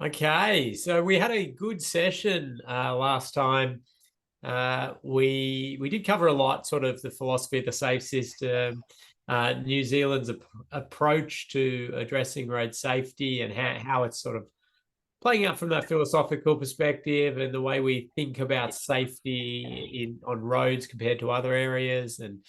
Okay, so we had a good session last time. We did cover a lot, sort of the philosophy of the safe system, New Zealand's approach to addressing road safety, and how it's sort of playing out from that philosophical perspective, and the way we think about safety on roads compared to other areas, and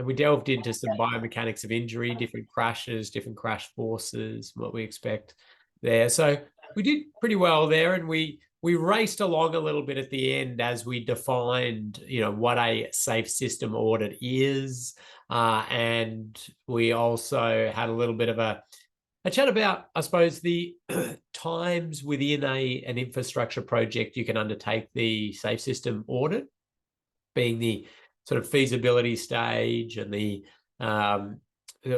we delved into some biomechanics of injury, different crashes, different crash forces, what we expect there. So we did pretty well there, and we raced along a little bit at the end as we defined, what a safe system audit is, and we also had a little bit of a chat about, I suppose, the times within an infrastructure project you can undertake the safe system audit, being the sort of feasibility stage and the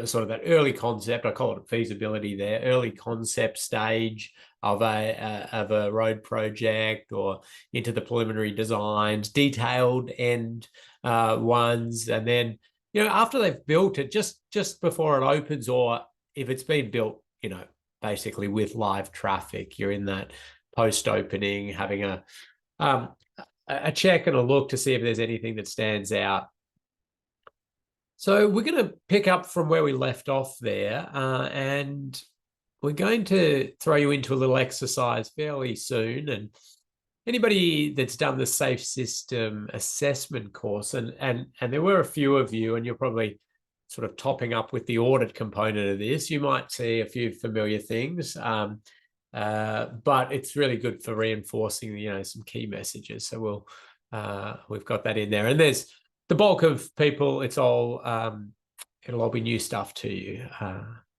sort of that early concept. I call it feasibility there, early concept stage of a road project, or into the preliminary designs, detailed end ones, and then after they've built it, just before it opens, or if it's been built, basically with live traffic, you're in that post-opening, having a check and a look to see if there's anything that stands out. So we're going to pick up from where we left off there, and we're going to throw you into a little exercise fairly soon. And anybody that's done the safe system assessment course, and there were a few of you, and you're probably sort of topping up with the audit component of this, you might see a few familiar things, but it's really good for reinforcing, some key messages. So we've got that in there, and there's the bulk of people. It'll all be new stuff to you.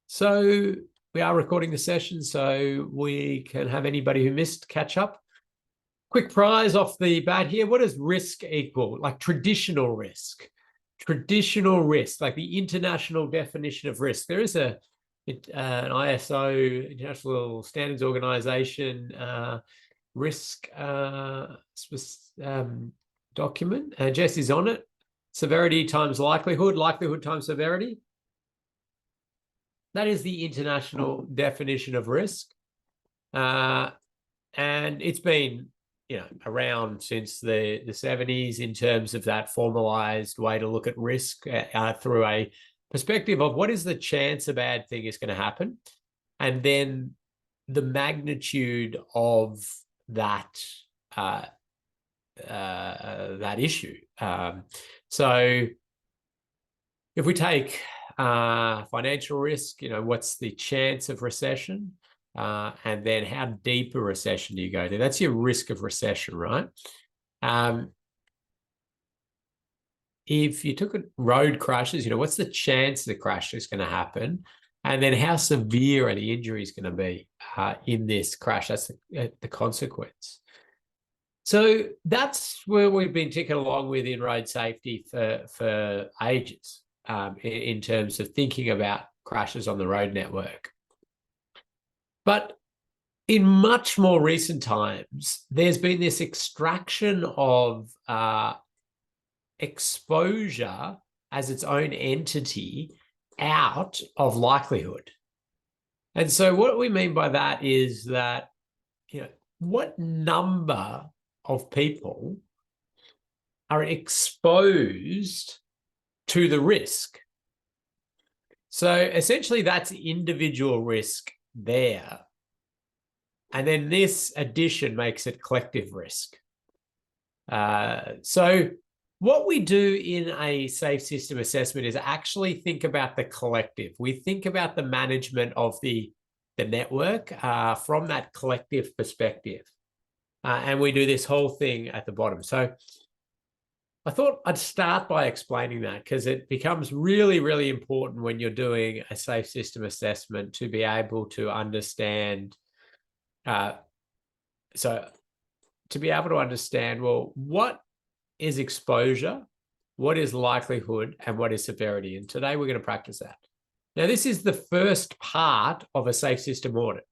So we are recording the session, so we can have anybody who missed catch up. Quick prize off the bat here. What does risk equal? Like traditional risk, like the international definition of risk. There is an ISO, International Standards Organization, risk document. Jess is on it. Severity times likelihood times severity. That is the international definition of risk. And it's been around since the 70s in terms of that formalized way to look at risk through a perspective of what is the chance a bad thing is going to happen, and then the magnitude of that issue. So if we take financial risk, what's the chance of recession? And then how deep a recession do you go to? That's your risk of recession, right? If you took road crashes, what's the chance the crash is going to happen? And then how severe are the injuries going to be in this crash? That's the consequence. So that's where we've been ticking along with in road safety for ages, in terms of thinking about crashes on the road network. But in much more recent times, there's been this extraction of exposure as its own entity out of likelihood. And so what we mean by that is that, what number of people are exposed to the risk? So essentially that's individual risk there. And then this addition makes it collective risk. So what we do in a safe system assessment is actually think about the collective. We think about the management of the network from that collective perspective. And we do this whole thing at the bottom. So I thought I'd start by explaining that, because it becomes really, really important when you're doing a safe system assessment to be able to understand. So to be able to understand, well, what is exposure, what is likelihood, and what is severity? And today we're going to practice that. Now, this is the first part of a safe system audit,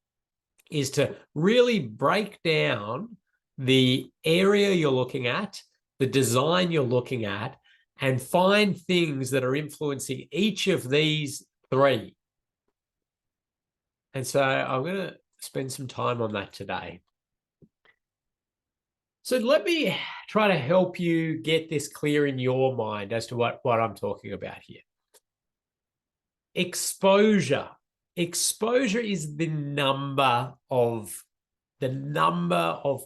is to really break down the area you're looking at, the design you're looking at, and find things that are influencing each of these three. And so I'm going to spend some time on that today. So let me try to help you get this clear in your mind as to what I'm talking about here. Exposure. Exposure is the number of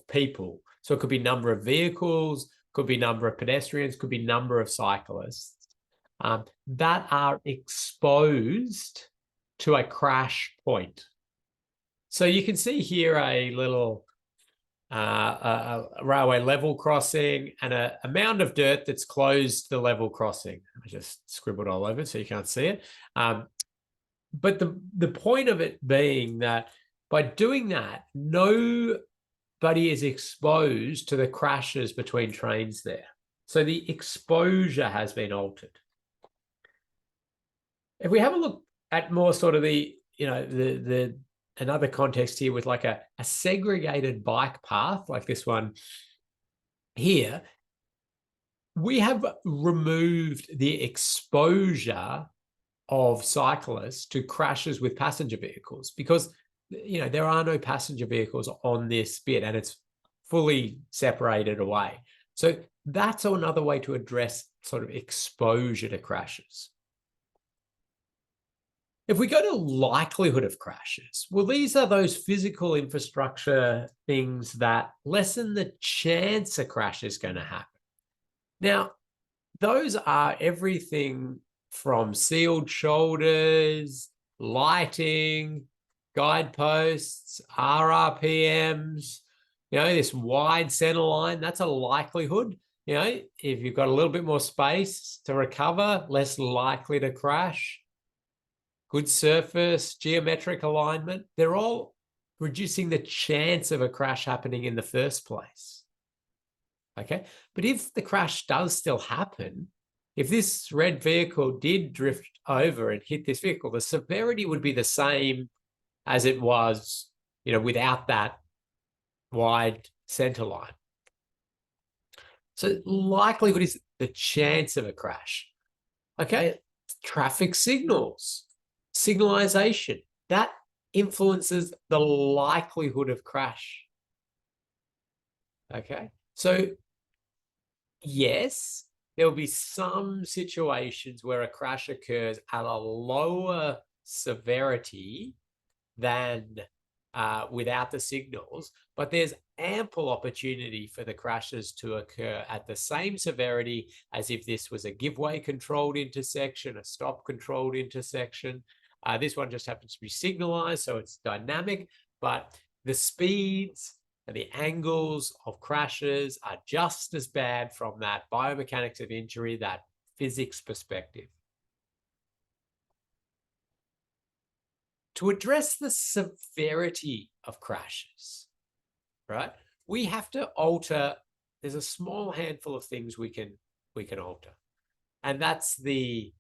people. So it could be number of vehicles, could be number of pedestrians, could be number of cyclists that are exposed to a crash point. So you can see here a little a railway level crossing and a mound of dirt that's closed the level crossing. I just scribbled all over it so you can't see it. But the point of it being that by doing that, nobody is exposed to the crashes between trains there. So the exposure has been altered. If we have a look at more sort of the another context here with like a segregated bike path like this one here, we have removed the exposure of cyclists to crashes with passenger vehicles because there are no passenger vehicles on this bit and it's fully separated away. So that's another way to address sort of exposure to crashes. If we go to likelihood of crashes, well, these are those physical infrastructure things that lessen the chance a crash is going to happen. Now, those are everything from sealed shoulders, lighting, guideposts, RRPMs, this wide center line, that's a likelihood. If you've got a little bit more space to recover, less likely to crash. Good surface, geometric alignment, they're all reducing the chance of a crash happening in the first place. Okay, but if the crash does still happen, if this red vehicle did drift over and hit this vehicle, the severity would be the same as it was, without that wide center line. So likelihood is the chance of a crash. Okay, traffic signals, signalization, that influences the likelihood of crash. Okay, so yes, there will be some situations where a crash occurs at a lower severity than without the signals, but there's ample opportunity for the crashes to occur at the same severity as if this was a give-way controlled intersection, a stop controlled intersection. This one just happens to be signalized, so it's dynamic, but the speeds and the angles of crashes are just as bad from that biomechanics of injury, that physics perspective. To address the severity of crashes, right, we have to alter, there's a small handful of things we can alter. And that's the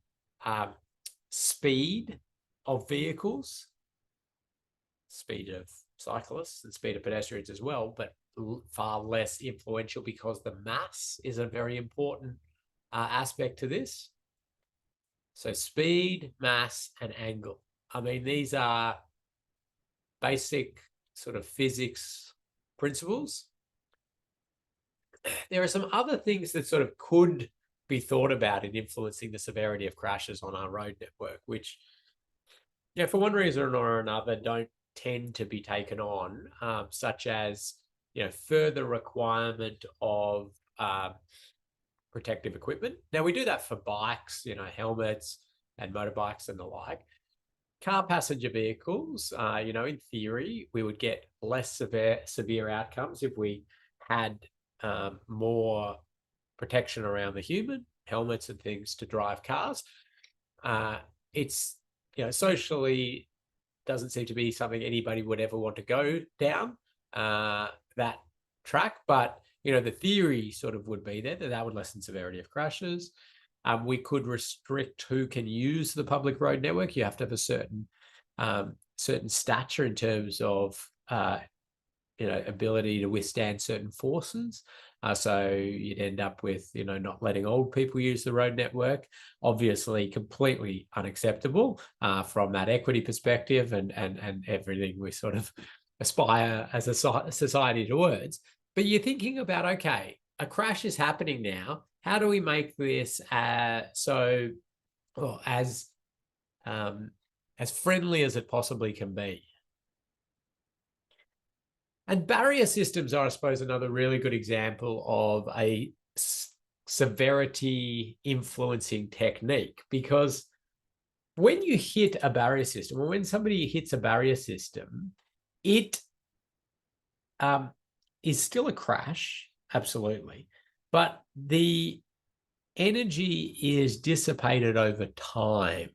speed of vehicles, speed of cyclists and speed of pedestrians as well, but far less influential because the mass is a very important aspect to this. So speed, mass, and angle. I mean, these are basic sort of physics principles. There are some other things that sort of could be thought about in influencing the severity of crashes on our road network, which, for one reason or another, don't tend to be taken on, such as, further requirement of protective equipment. Now, we do that for bikes, helmets and motorbikes and the like. Car passenger vehicles, in theory, we would get less severe outcomes if we had more protection around the human, helmets and things to drive cars. It's, socially doesn't seem to be something anybody would ever want to go down that track, but, the theory sort of would be there that would lessen severity of crashes. We could restrict who can use the public road network. You have to have a certain stature in terms of ability to withstand certain forces. So you'd end up with not letting old people use the road network. Obviously, completely unacceptable from that equity perspective and everything we sort of aspire as a society towards. But you're thinking about, okay, a crash is happening now. How do we make this well, as friendly as it possibly can be? And barrier systems are, I suppose, another really good example of a severity influencing technique, because when you hit a barrier system, or when somebody hits a barrier system, it is still a crash, absolutely, but the energy is dissipated over time,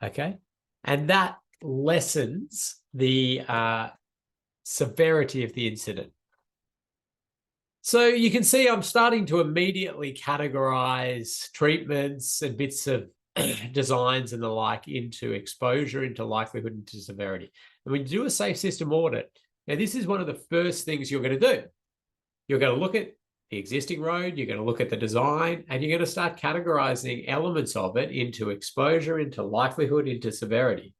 okay? And that lessens the severity of the incident. So you can see I'm starting to immediately categorize treatments and bits of designs and the like into exposure, into likelihood, into severity. And when you do a safe system audit, now this is one of the first things you're going to do. You're going to look at the existing road, you're going to look at the design, and you're going to start categorizing elements of it into exposure, into likelihood, into severity.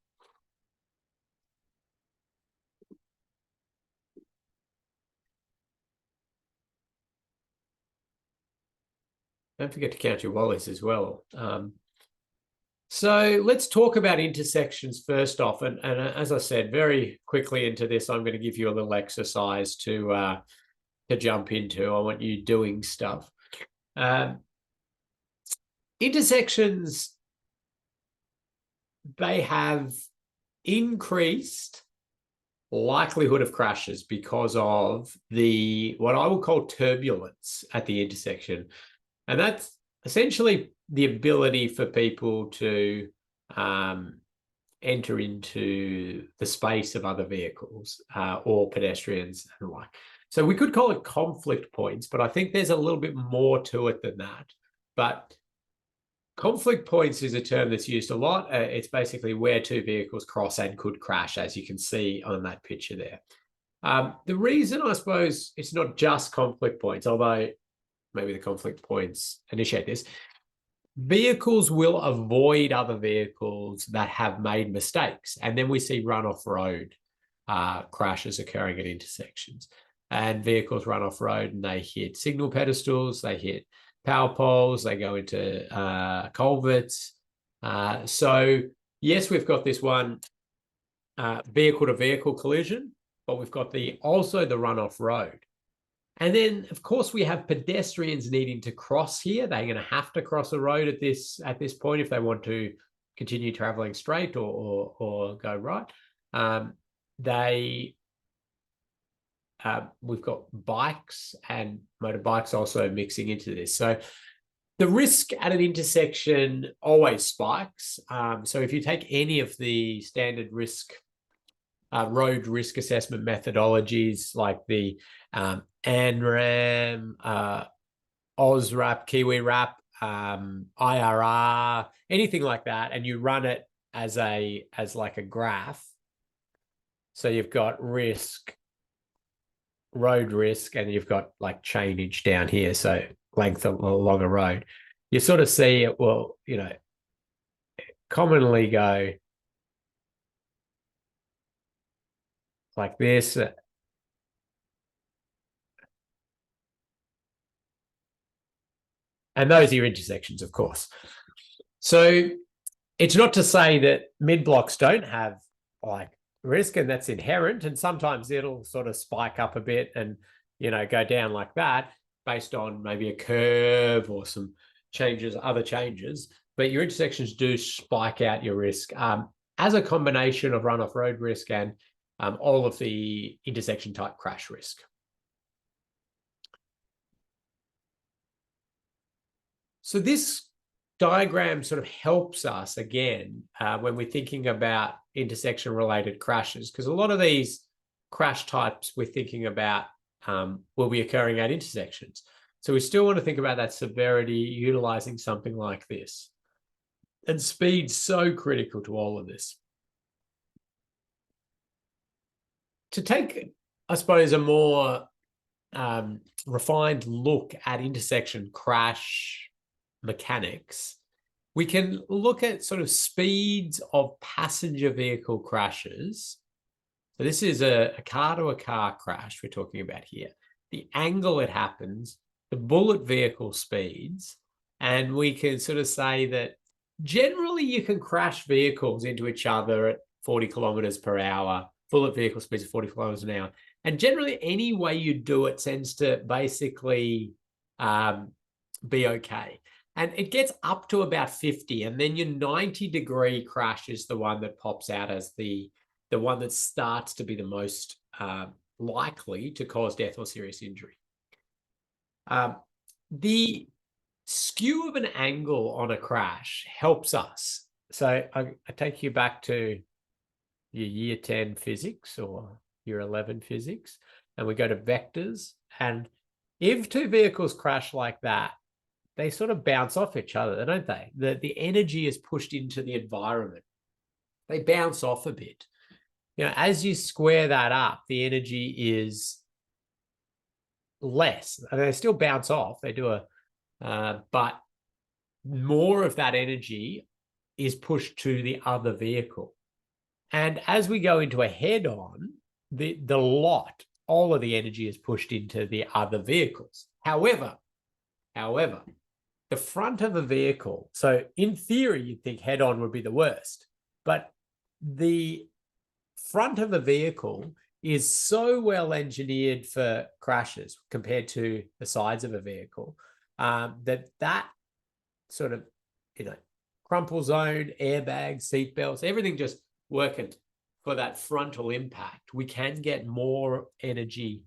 Don't forget to count your wallies as well. So let's talk about intersections first off. And as I said, very quickly into this, I'm going to give you a little exercise to jump into. I want you doing stuff. Intersections, they have increased likelihood of crashes because of what I will call turbulence at the intersection. And that's essentially the ability for people to enter into the space of other vehicles or pedestrians and the like. So we could call it conflict points, but I think there's a little bit more to it than that. But conflict points is a term that's used a lot. It's basically where two vehicles cross and could crash, as you can see on that picture there. The reason, I suppose, it's not just conflict points, although maybe the conflict points initiate this, vehicles will avoid other vehicles that have made mistakes. And then we see run-off road crashes occurring at intersections. And vehicles run off road and they hit signal pedestals, they hit power poles, they go into culverts. So yes, we've got this one vehicle-to-vehicle collision, but we've got also the run-off road. And then, of course, we have pedestrians needing to cross here. They're going to have to cross a road at this point if they want to continue traveling straight or go right. We've got bikes and motorbikes also mixing into this. So the risk at an intersection always spikes. So if you take any of the standard road risk assessment methodologies like the ANRAM, OSRAP, KiwiRAP, IRR, anything like that, and you run it as like a graph. So you've got risk, road risk, and you've got like chainage down here, so length along a road. You sort of see it will, commonly go like this. And those are your intersections, of course. So it's not to say that mid-blocks don't have like risk, and that's inherent. And sometimes it'll sort of spike up a bit and, go down like that based on maybe a curve or some changes, other changes. But your intersections do spike out your risk as a combination of run-off road risk and all of the intersection type crash risk. So this diagram sort of helps us again when we're thinking about intersection related crashes, because a lot of these crash types we're thinking about will be occurring at intersections. So we still want to think about that severity utilizing something like this. And speed's so critical to all of this. To take, I suppose, a more refined look at intersection crash mechanics, we can look at sort of speeds of passenger vehicle crashes So this is a car-to-a-car crash we're talking about here. The angle it happens, the bullet vehicle speeds, and we can sort of say that generally you can crash vehicles into each other at 40 kilometers per hour, bullet vehicle speeds of 40 kilometers an hour. And generally any way you do it tends to basically be okay. And it gets up to about 50, and then your 90-degree crash is the one that pops out as the one that starts to be the most likely to cause death or serious injury. The skew of an angle on a crash helps us. So I take you back to your year 10 physics or year 11 physics, and we go to vectors. And if two vehicles crash like that, they sort of bounce off each other, don't they? The energy is pushed into the environment. They bounce off a bit. As you square that up, the energy is less. I mean, they still bounce off. They do but more of that energy is pushed to the other vehicle. And as we go into a head-on, all of the energy is pushed into the other vehicles. However, the front of a vehicle, so in theory, you'd think head-on would be the worst, but the front of a vehicle is so well engineered for crashes compared to the sides of a vehicle that sort of, crumple zone, airbags, seat belts, everything just working for that frontal impact. We can get more energy,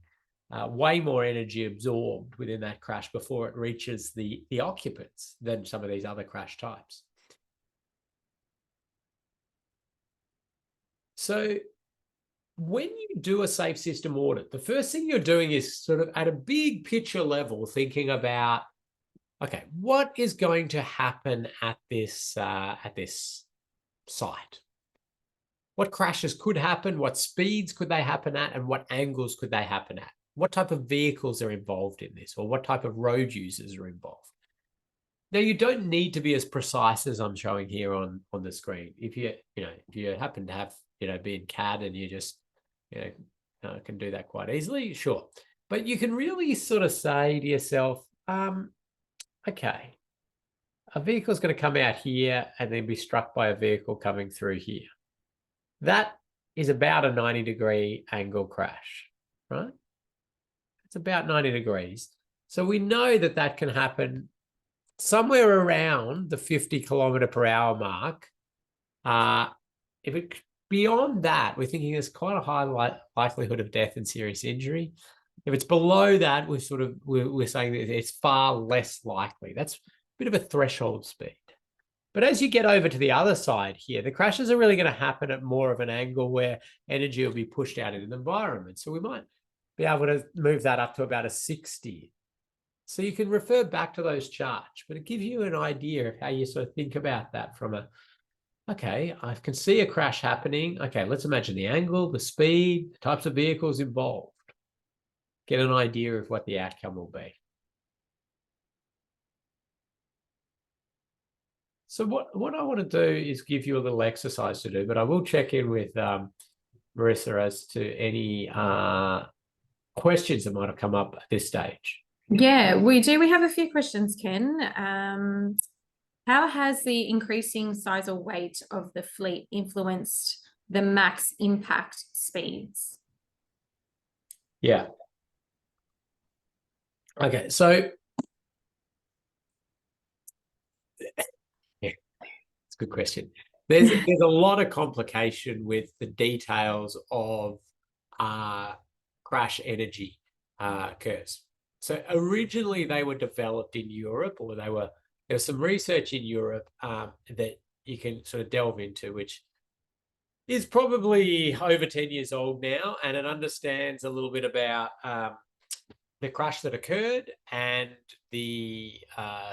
way more energy absorbed within that crash before it reaches the occupants than some of these other crash types. So when you do a safe system audit, the first thing you're doing is sort of at a big picture level thinking about, okay, what is going to happen at this site? What crashes could happen? What speeds could they happen at? And what angles could they happen at? What type of vehicles are involved in this, or what type of road users are involved? Now, you don't need to be as precise as I'm showing here on the screen. If you happen to have, be in CAD and you just, can do that quite easily, sure. But you can really sort of say to yourself, okay, a vehicle is going to come out here and then be struck by a vehicle coming through here. That is about a 90-degree angle crash, right? It's about 90 degrees. So we know that that can happen somewhere around the 50 kilometer per hour mark. If it beyond that, we're thinking there's quite a high likelihood of death and serious injury. If it's below that, we're saying that it's far less likely. That's a bit of a threshold speed. But as you get over to the other side here, the crashes are really going to happen at more of an angle where energy will be pushed out into the environment. So we might be able to move that up to about a 60. So you can refer back to those charts, but it gives you an idea of how you sort of think about that from okay, I can see a crash happening. Okay, let's imagine the angle, the speed, the types of vehicles involved. Get an idea of what the outcome will be. So what I want to do is give you a little exercise to do, but I will check in with Marissa as to any questions that might have come up at this stage. Yeah, we do. We have a few questions, Ken. How has the increasing size or weight of the fleet influenced the max impact speeds? Yeah. Okay, so yeah, it's a good question. There's a lot of complication with the details of crash energy curves. So originally they were developed in Europe, or there was some research in Europe that you can sort of delve into, which is probably over 10 years old now, and it understands a little bit about the crash that occurred and the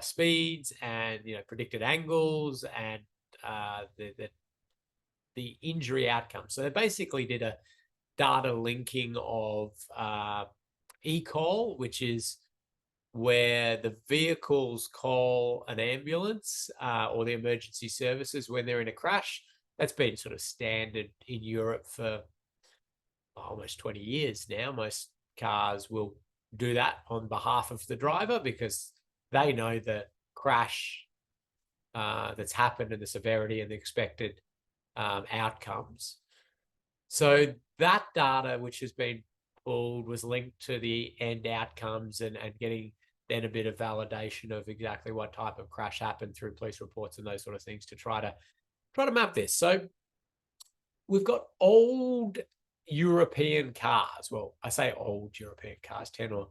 speeds and predicted angles and the injury outcomes. So they basically did a data linking of e-call, which is where the vehicles call an ambulance or the emergency services when they're in a crash. That's been sort of standard in Europe for almost 20 years now, most cars will do that on behalf of the driver because they know the crash that's happened and the severity and the expected outcomes. So that data, which has been pulled, was linked to the end outcomes and getting then a bit of validation of exactly what type of crash happened through police reports and those sort of things to try to map this. So we've got old European cars. Well, I say old European cars, 10 to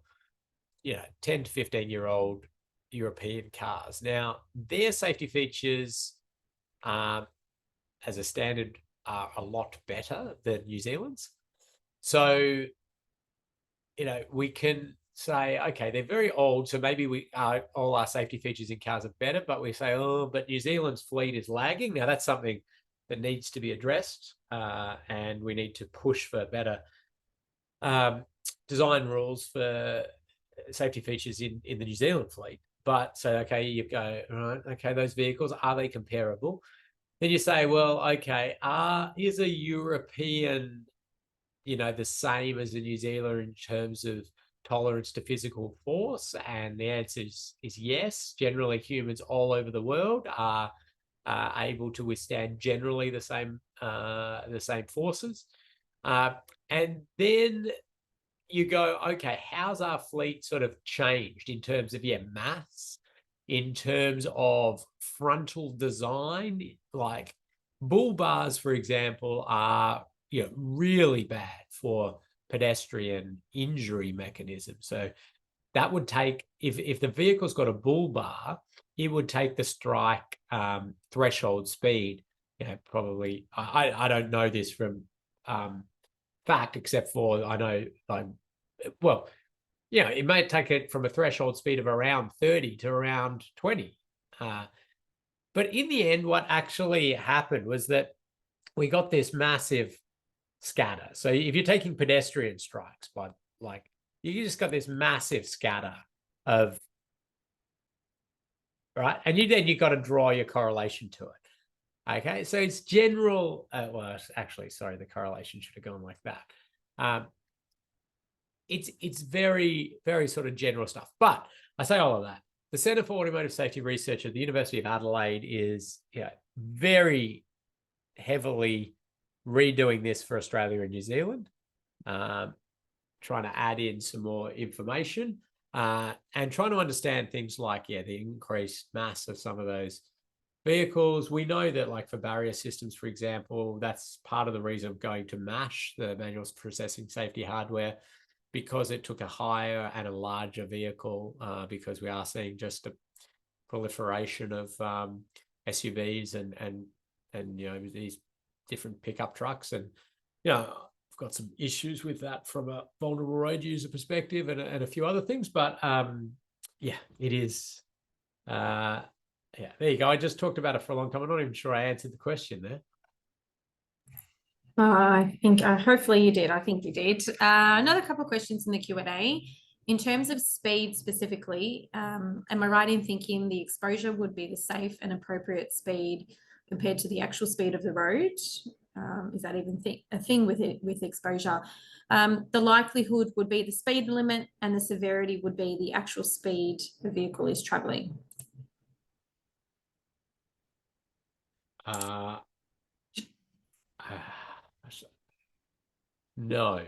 15-year-old European cars. Now, their safety features as a standard are a lot better than New Zealand's. So, we can say, okay, they're very old, so maybe all our safety features in cars are better, but we say, oh, but New Zealand's fleet is lagging. Now, that's something that needs to be addressed, and we need to push for better design rules for safety features in the New Zealand fleet. But so, okay, you go, right, okay, those vehicles, are they comparable? Then you say, well, okay, is a European, the same as a New Zealander in terms of tolerance to physical force? And the answer is yes. Generally, humans all over the world are able to withstand generally the same forces. And then you go, okay, how's our fleet sort of changed in terms of maths, in terms of frontal design? Like bull bars, for example, are really bad for pedestrian injury mechanism. So that would take, if the vehicle's got a bull bar, it would take the strike threshold speed, probably, I don't know this from fact, except for I know, it may take it from a threshold speed of around 30 to around 20. But in the end, what actually happened was that we got this massive scatter. So if you're taking pedestrian strikes, but you just got this massive scatter of, right? And you got to draw your correlation to it. Okay, so it's general. Actually, sorry, the correlation should have gone like that. It's very, very sort of general stuff. But I say all of that. The Centre for Automotive Safety Research at the University of Adelaide is very heavily redoing this for Australia and New Zealand, trying to add in some more information and trying to understand things like, the increased mass of some of those vehicles. We know that for barrier systems, for example, that's part of the reason of going to MASH, the Manual Processing Safety Hardware, because it took a higher and a larger vehicle, because we are seeing just a proliferation of SUVs and these different pickup trucks. And I've got some issues with that from a vulnerable road user perspective and a few other things, but it is there you go. I just talked about it for a long time. I'm not even sure I answered the question there. I think hopefully you did. I think you did. Another couple of questions in the Q&A. In terms of speed specifically, am I right in thinking the exposure would be the safe and appropriate speed compared to the actual speed of the road? Is that even a thing with exposure? The likelihood would be the speed limit, and the severity would be the actual speed the vehicle is traveling. No.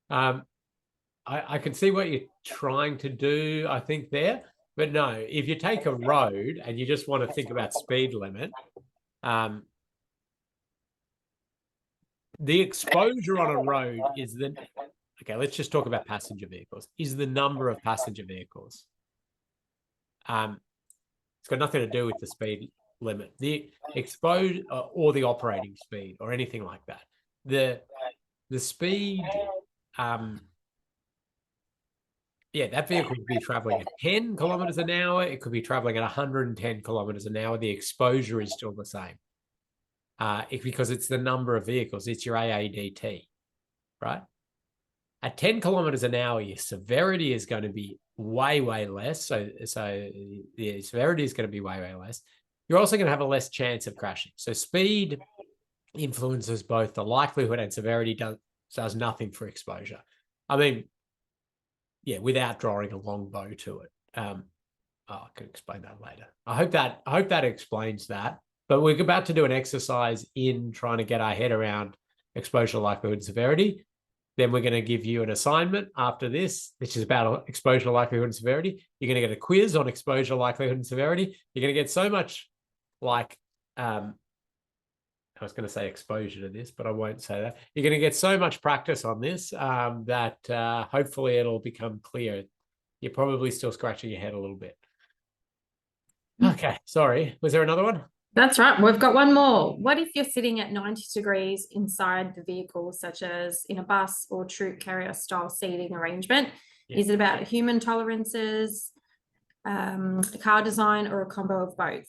I can see what you're trying to do, I think, there. But no, if you take a road and you just want to think about speed limit, the exposure on a road is okay, let's just talk about passenger vehicles, is the number of passenger vehicles. It's got nothing to do with the speed limit, the exposure or the operating speed or anything like that. The speed, that vehicle could be traveling at 10 kilometers an hour. It could be traveling at 110 kilometers an hour. The exposure is still the same because it's the number of vehicles. It's your AADT, right? At 10 kilometers an hour, your severity is going to be way, way less. So the severity is going to be way, way less. You're also going to have a less chance of crashing. So speed influences both the likelihood and severity So there's nothing for exposure. I mean, yeah, without drawing a long bow to it. I can explain that later. I hope that explains that. But we're about to do an exercise in trying to get our head around exposure, likelihood, and severity. Then we're going to give you an assignment after this, which is about exposure, likelihood, and severity. You're going to get a quiz on exposure, likelihood, and severity. You're going to get so much I was going to say exposure to this, but I won't say that. You're going to get so much practice on this that hopefully it'll become clear. You're probably still scratching your head a little bit. Okay, sorry. Was there another one? That's right. We've got one more. What if you're sitting at 90 degrees inside the vehicle, such as in a bus or troop carrier style seating arrangement? Yeah. Is it about human tolerances, car design, or a combo of both?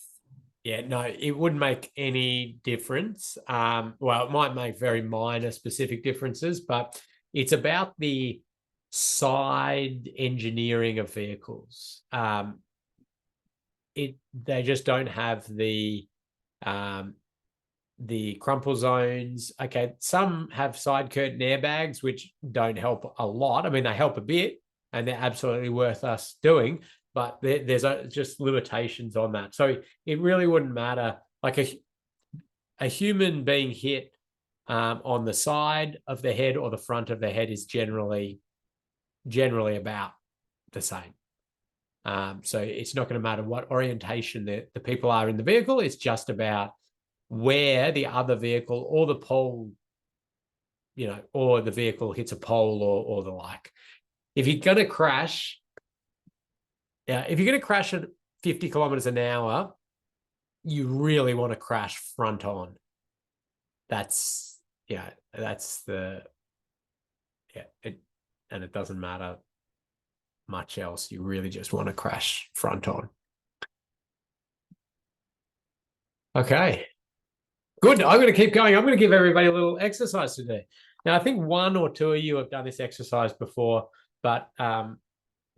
Yeah, no, it wouldn't make any difference. Well, it might make very minor specific differences, but it's about the side engineering of vehicles. They just don't have the crumple zones. Okay, some have side curtain airbags, which don't help a lot. I mean, they help a bit, and they're absolutely worth us doing. But there's just limitations on that. So it really wouldn't matter. Like a human being hit on the side of the head or the front of the head is generally about the same. So it's not going to matter what orientation the people are in the vehicle. It's just about where the other vehicle or the pole, or the vehicle hits a pole or the like. If you're going to crash, at 50 kilometers an hour, you really want to crash front on. And it doesn't matter much else. You really just want to crash front on. Okay, good. I'm going to keep going. I'm going to give everybody a little exercise today. Now, I think one or two of you have done this exercise before, but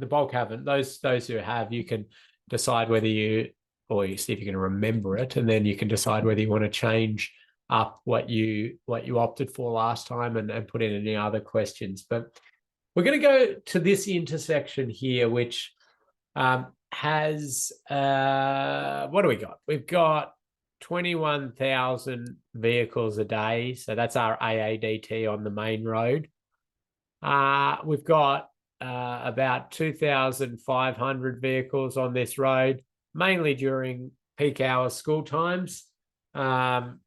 the bulk haven't. Those who have, you can decide whether you see if you can remember it, and then you can decide whether you want to change up what you opted for last time and put in any other questions. But we're going to go to this intersection here, which has what do we got? We've got 21,000 vehicles a day, so that's our AADT on the main road. We've got about 2,500 vehicles on this road, mainly during peak hour school times. There's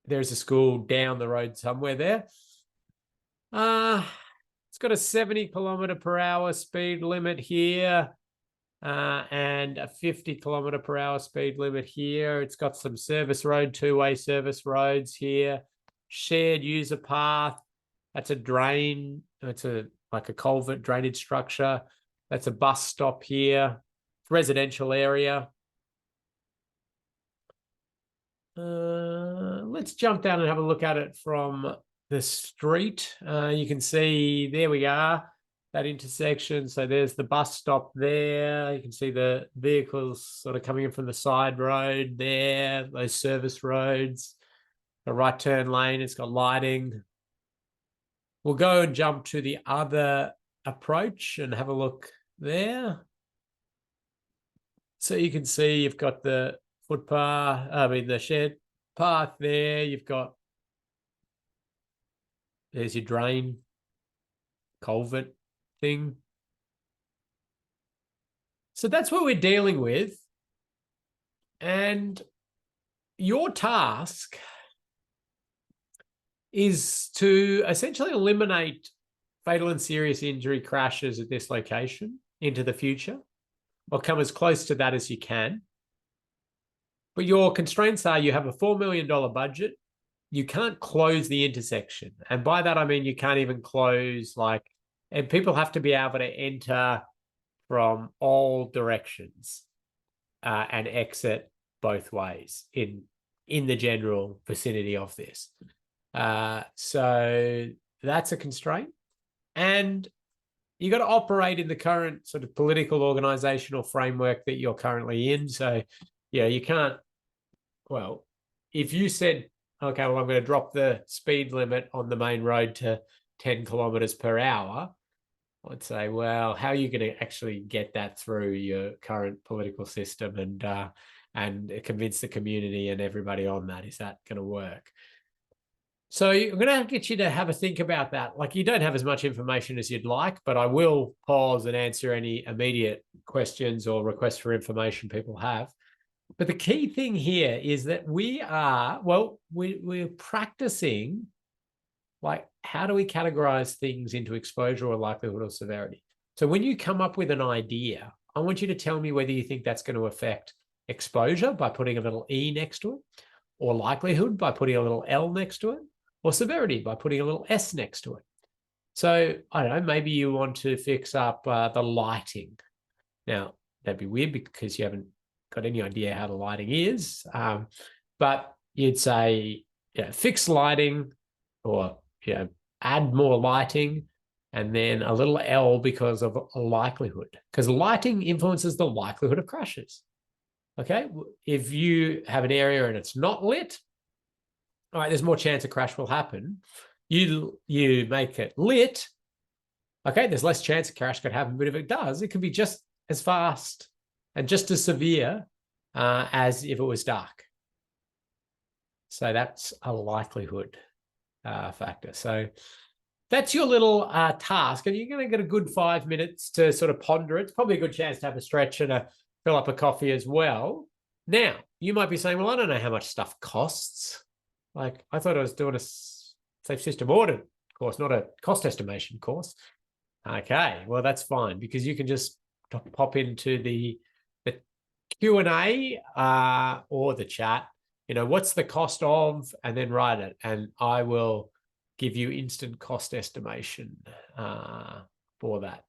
a school down the road somewhere there. It's got a 70 kilometer per hour speed limit here, and a 50 kilometer per hour speed limit here. It's got some service road, two-way service roads here, shared user path. That's a drain. It's like a culvert drainage structure. That's a bus stop here. Residential area. Let's jump down and have a look at it from the street. You can see, there we are, that intersection. So there's the bus stop there. You can see the vehicles sort of coming in from the side road there, those service roads. The right turn lane, it's got lighting. We'll go and jump to the other approach and have a look there. So you can see you've got the the shared path there. There's your drain culvert thing. So that's what we're dealing with. And your task is to essentially eliminate fatal and serious injury crashes at this location into the future, or come as close to that as you can. But your constraints are you have a $4 million budget. You can't close the intersection. And by that, I mean you can't even close, and people have to be able to enter from all directions and exit both ways in the general vicinity of this. So that's a constraint. And you got to operate in the current sort of political organizational framework that you're currently in. So, you can't, if you said okay, well, I'm going to drop the speed limit on the main road to 10 kilometers per hour, I'd say, well, how are you going to actually get that through your current political system and convince the community and everybody on that? Is that going to work? So I'm going to get you to have a think about that. Like, you don't have as much information as you'd like, but I will pause and answer any immediate questions or requests for information people have. But the key thing here is that we're practicing, like, how do we categorize things into exposure or likelihood or severity? So when you come up with an idea, I want you to tell me whether you think that's going to affect exposure by putting a little E next to it, or likelihood by putting a little L next to it, or severity by putting a little S next to it. So I don't know, maybe you want to fix up the lighting. Now, that'd be weird because you haven't got any idea how the lighting is. But you'd say, fix lighting, or add more lighting, and then a little L because of a likelihood, because lighting influences the likelihood of crashes. Okay, if you have an area and it's not lit, all right, there's more chance a crash will happen. You make it lit, okay, there's less chance a crash could happen, but if it does, it could be just as fast and just as severe as if it was dark. So that's a likelihood factor. So that's your little task, and you're going to get a good 5 minutes to sort of ponder it. It's probably a good chance to have a stretch and fill up a coffee as well. Now, you might be saying, well, I don't know how much stuff costs. Like, I thought I was doing a safe system audit course, not a cost estimation course. Okay, well, that's fine, because you can just pop into the Q&A or the chat, what's the cost of, and then write it, and I will give you instant cost estimation for that.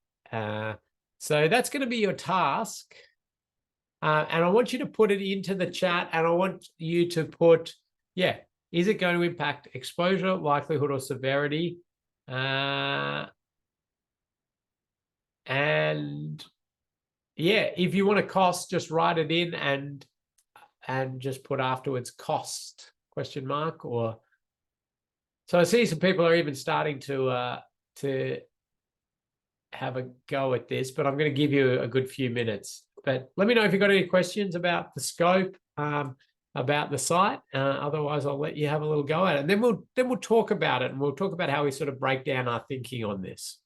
So that's going to be your task. And I want you to put it into the chat, and I want you to put, is it going to impact exposure, likelihood, or severity? And if you want a cost, just write it in and just put afterwards cost ? Or so I see some people are even starting to have a go at this, but I'm going to give you a good few minutes. But let me know if you've got any questions about the scope, about the site. Otherwise, I'll let you have a little go at it, and then we'll talk about it, and we'll talk about how we sort of break down our thinking on this.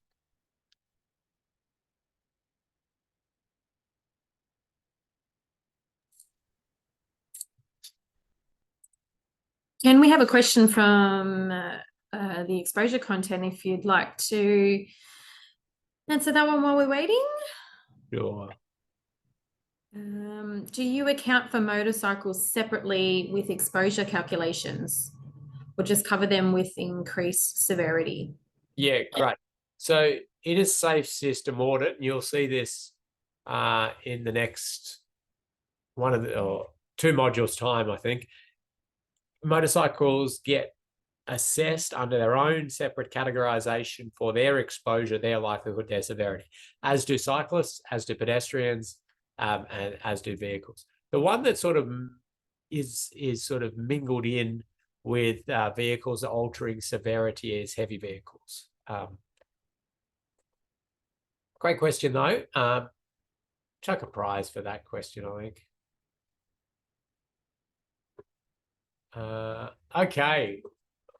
Can we have a question from the exposure content if you'd like to answer that one while we're waiting? Sure. Do you account for motorcycles separately with exposure calculations, or just cover them with increased severity? Yeah, great. So in a safe system audit, and you'll see this in the next two modules time, I think, motorcycles get assessed under their own separate categorization for their exposure, their likelihood, their severity, as do cyclists, as do pedestrians, and as do vehicles. The one that sort of is sort of mingled in with vehicles altering severity is heavy vehicles. Great question, though. Chuck a prize for that question, I think. Okay,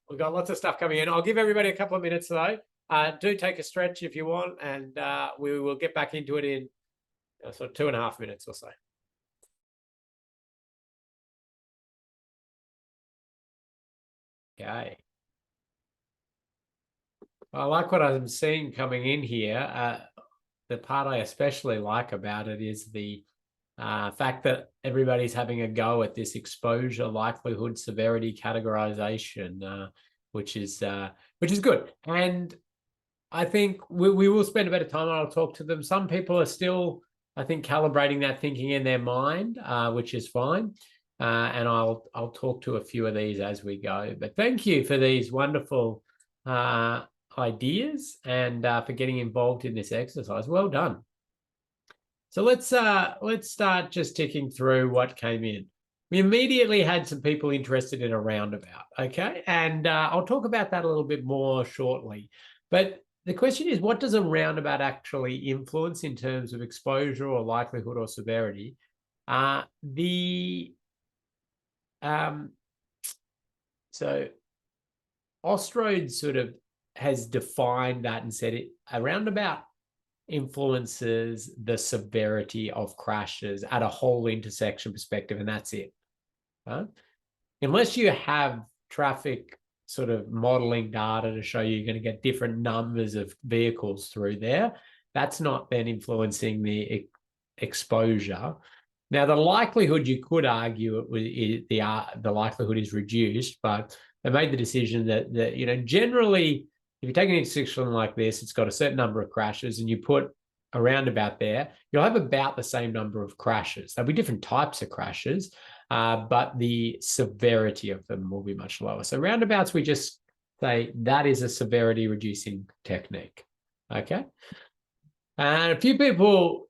we've got lots of stuff coming in. I'll give everybody a couple of minutes, though. Do take a stretch if you want, and we will get back into it in sort of 2.5 minutes or so. Okay. I like what I'm seeing coming in here. The part I especially like about it is the fact that everybody's having a go at this exposure, likelihood, severity categorization, which is good. And I think we will spend a bit of time and I'll talk to them. Some people are still, I think, calibrating that thinking in their mind, which is fine. And I'll talk to a few of these as we go. But thank you for these wonderful ideas and for getting involved in this exercise. Well done. So let's start just ticking through what came in. we immediately had some people interested in a roundabout, okay? And I'll talk about that a little bit more shortly. But the question is, what does a roundabout actually influence in terms of exposure or likelihood or severity? So Ostrode sort of has defined that and said a roundabout influences the severity of crashes at a whole intersection perspective, and that's it. Right? Unless you have traffic sort of modeling data to show you're going to get different numbers of vehicles through there, that's not then influencing the exposure. Now, the likelihood, you could argue the likelihood is reduced, but they made the decision that generally, if you take an intersection like this, it's got a certain number of crashes, and you put a roundabout there, you'll have about the same number of crashes. There'll be different types of crashes, but the severity of them will be much lower. So roundabouts, we just say that is a severity reducing technique. Okay. And a few people,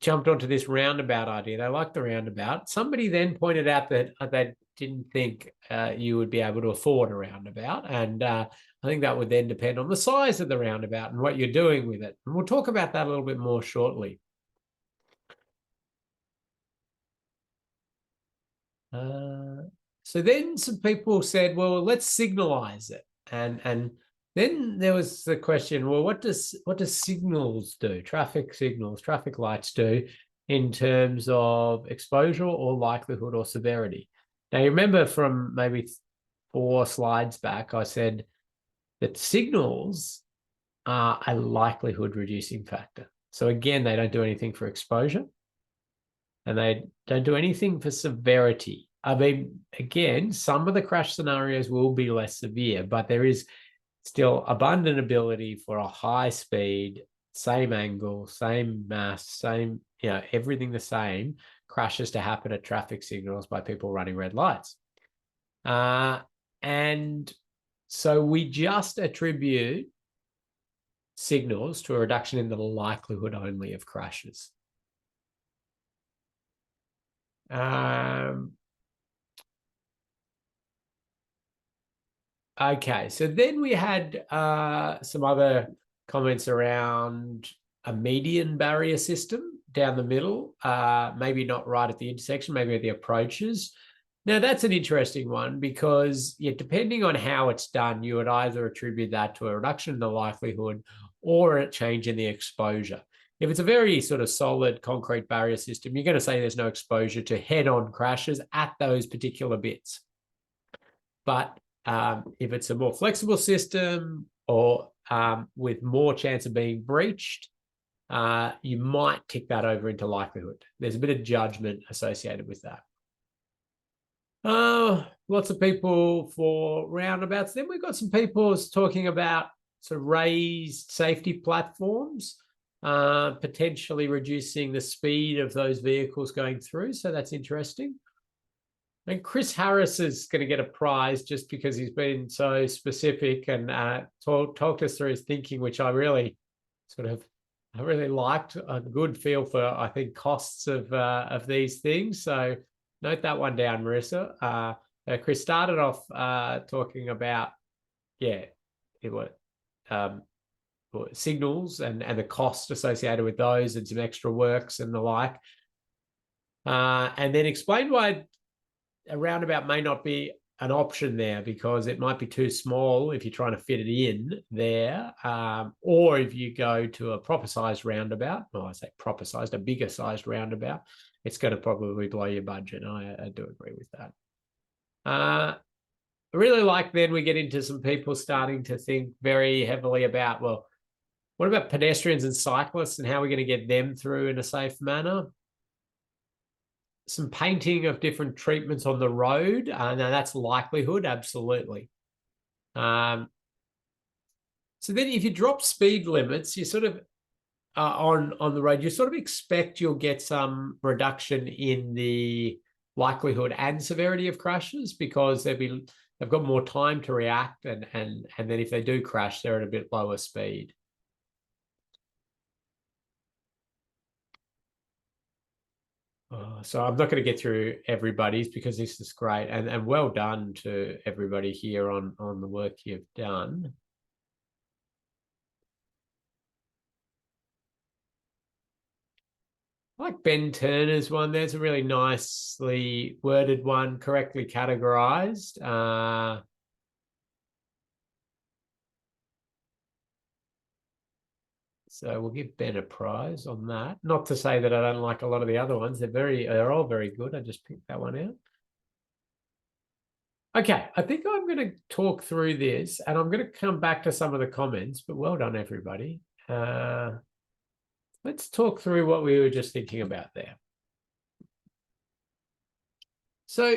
jumped onto this roundabout idea. They liked the roundabout. Somebody then pointed out that they didn't think you would be able to afford a roundabout. And I think that would then depend on the size of the roundabout and what you're doing with it. And we'll talk about that a little bit more shortly. So then some people said, well, let's signalize it. And then there was the question, well, what does signals do? Traffic signals, traffic lights do in terms of exposure or likelihood or severity. Now, you remember from maybe 4 slides back, I said that signals are a likelihood reducing factor. So again, they don't do anything for exposure, and they don't do anything for severity. I mean, again, some of the crash scenarios will be less severe, but there is still abundant ability for a high speed, same angle, same mass, same, everything the same, crashes to happen at traffic signals by people running red lights. And so we just attribute signals to a reduction in the likelihood only of crashes. Okay, so then we had some other comments around a median barrier system down the middle, maybe not right at the intersection, maybe at the approaches. Now, that's an interesting one because, depending on how it's done, you would either attribute that to a reduction in the likelihood or a change in the exposure. If it's a very sort of solid concrete barrier system, you're going to say there's no exposure to head-on crashes at those particular bits. But if it's a more flexible system or with more chance of being breached, you might tick that over into likelihood. There's a bit of judgment associated with that. Lots of people for roundabouts. Then we've got some people talking about sort of raised safety platforms, potentially reducing the speed of those vehicles going through. So that's interesting. And Chris Harris is going to get a prize just because he's been so specific and talked us through his thinking, which I really liked. A good feel for, I think, costs of these things. So note that one down, Marissa. Chris started off talking about, signals and the cost associated with those and some extra works and the like. And then explained why a roundabout may not be an option there because it might be too small if you're trying to fit it in there, or if you go to a proper sized roundabout, I say proper sized, a bigger sized roundabout, it's going to probably blow your budget. I do agree with that. I really like then we get into some people starting to think very heavily about, well, what about pedestrians and cyclists and how we're going to get them through in a safe manner? Some painting of different treatments on the road. Now that's likelihood, absolutely. So then if you drop speed limits, you sort of on the road, you sort of expect you'll get some reduction in the likelihood and severity of crashes because they've got more time to react, and then if they do crash, they're at a bit lower speed. So I'm not going to get through everybody's because this is great, and well done to everybody here on the work you've done. I like Ben Turner's one. There's a really nicely worded one, correctly categorized. So we'll give Ben a prize on that. Not to say that I don't like a lot of the other ones. They're all very good. I just picked that one out. Okay, I think I'm going to talk through this and I'm going to come back to some of the comments, but well done, everybody. Let's talk through what we were just thinking about there. So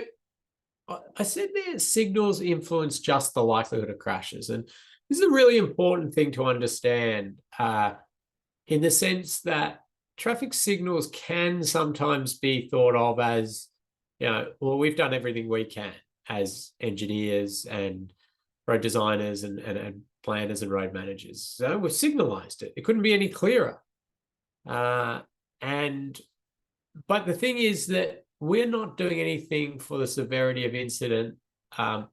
I said there, signals influence just the likelihood of crashes. And this is a really important thing to understand in the sense that traffic signals can sometimes be thought of as, well, we've done everything we can as engineers and road designers and planners and road managers. So we've signalized it. It couldn't be any clearer. But the thing is that we're not doing anything for the severity of incident, and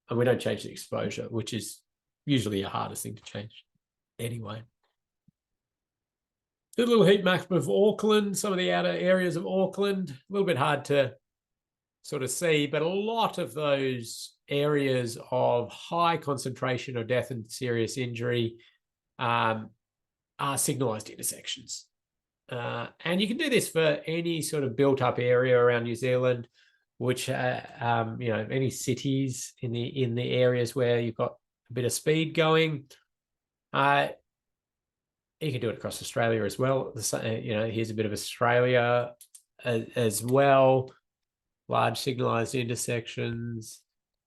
we don't change the exposure, which is usually the hardest thing to change anyway. A little heat map of Auckland, some of the outer areas of Auckland, a little bit hard to sort of see, but a lot of those areas of high concentration of death and serious injury are signalised intersections. And you can do this for any sort of built-up area around New Zealand, which any cities in the areas where you've got a bit of speed going. You can do it across Australia as well. Here's a bit of Australia as well. Large signalised intersections.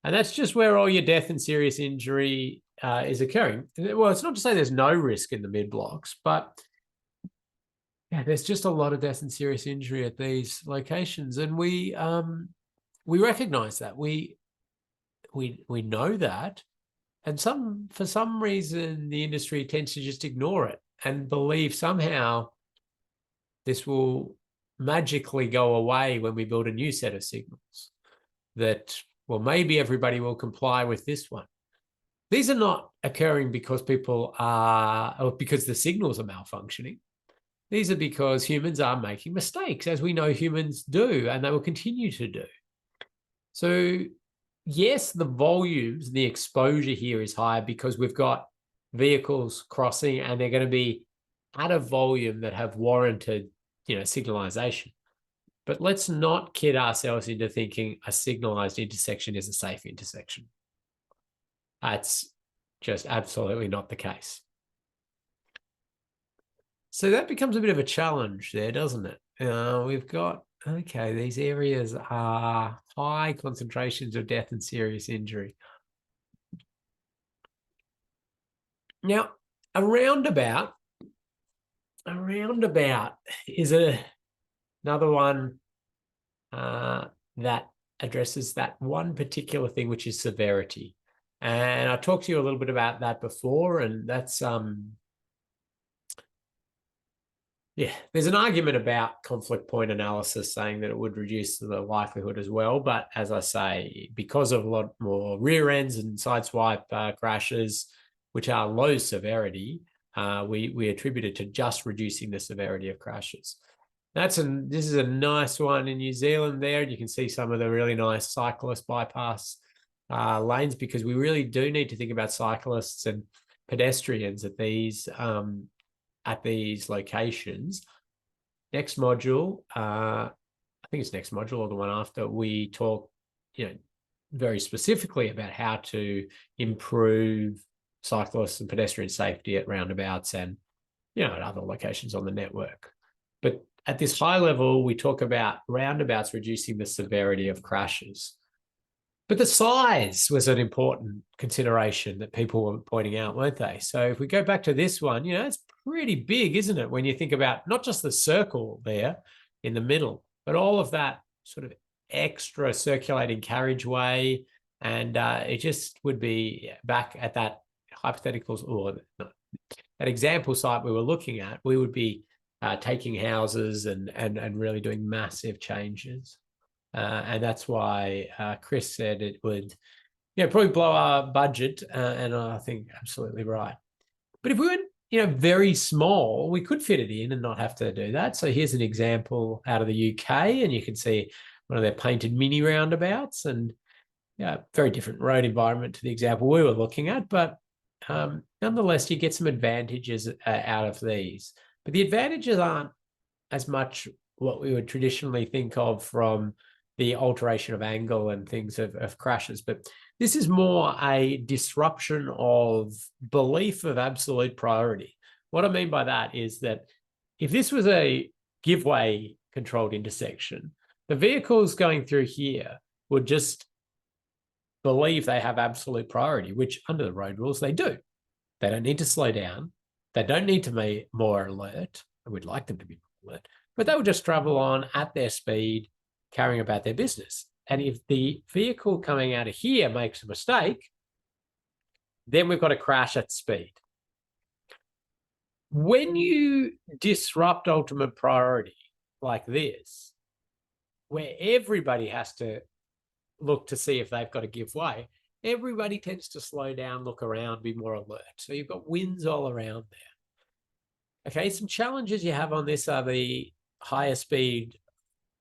And that's just where all your death and serious injury is occurring. Well, it's not to say there's no risk in the mid-blocks, but yeah, there's just a lot of death and serious injury at these locations. And we recognise that. We know that. And for some reason, the industry tends to just ignore it and believe somehow this will magically go away when we build a new set of signals. That, well, maybe everybody will comply with this one. These are not occurring because because the signals are malfunctioning. These are because humans are making mistakes, as we know humans do, and they will continue to do. So yes, the volumes, the exposure here is higher because we've got vehicles crossing and they're going to be at a volume that have warranted, signalization. But let's not kid ourselves into thinking a signalized intersection is a safe intersection. That's just absolutely not the case. So that becomes a bit of a challenge there, doesn't it? We've got, okay, these areas are high concentrations of death and serious injury. Now, a roundabout is another one that addresses that one particular thing, which is severity. And I talked to you a little bit about that before, and that's there's an argument about conflict point analysis saying that it would reduce the likelihood as well. But as I say, because of a lot more rear ends and sideswipe crashes, which are low severity, we attribute it to just reducing the severity of crashes. This is a nice one in New Zealand there. You can see some of the really nice cyclist bypass lanes, because we really do need to think about cyclists and pedestrians at these locations. Next module, I think it's next module or the one after, we talk, very specifically about how to improve cyclists and pedestrian safety at roundabouts and, at other locations on the network. But at this high level, we talk about roundabouts reducing the severity of crashes. But the size was an important consideration that people were pointing out, weren't they? So if we go back to this one, it's pretty big, isn't it? When you think about not just the circle there in the middle, but all of that sort of extra circulating carriageway. And it just would be back at that hypothetical or that example site we were looking at, we would be taking houses and really doing massive changes. And that's why Chris said it would, probably blow our budget. And I think absolutely right. But if we went, very small, we could fit it in and not have to do that. So here's an example out of the UK, and you can see one of their painted mini roundabouts, and very different road environment to the example we were looking at. But nonetheless, you get some advantages out of these. But the advantages aren't as much what we would traditionally think of from the alteration of angle and things of crashes. But this is more a disruption of belief of absolute priority. What I mean by that is that if this was a give way controlled intersection, the vehicles going through here would just believe they have absolute priority, which under the road rules, they do. They don't need to slow down. They don't need to be more alert. I would like them to be more alert, but they will just travel on at their speed, carrying about their business. And if the vehicle coming out of here makes a mistake, then we've got a crash at speed. When you disrupt ultimate priority like this, where everybody has to look to see if they've got to give way, everybody tends to slow down, look around, be more alert. So you've got wins all around there. Okay, some challenges you have on this are the higher speed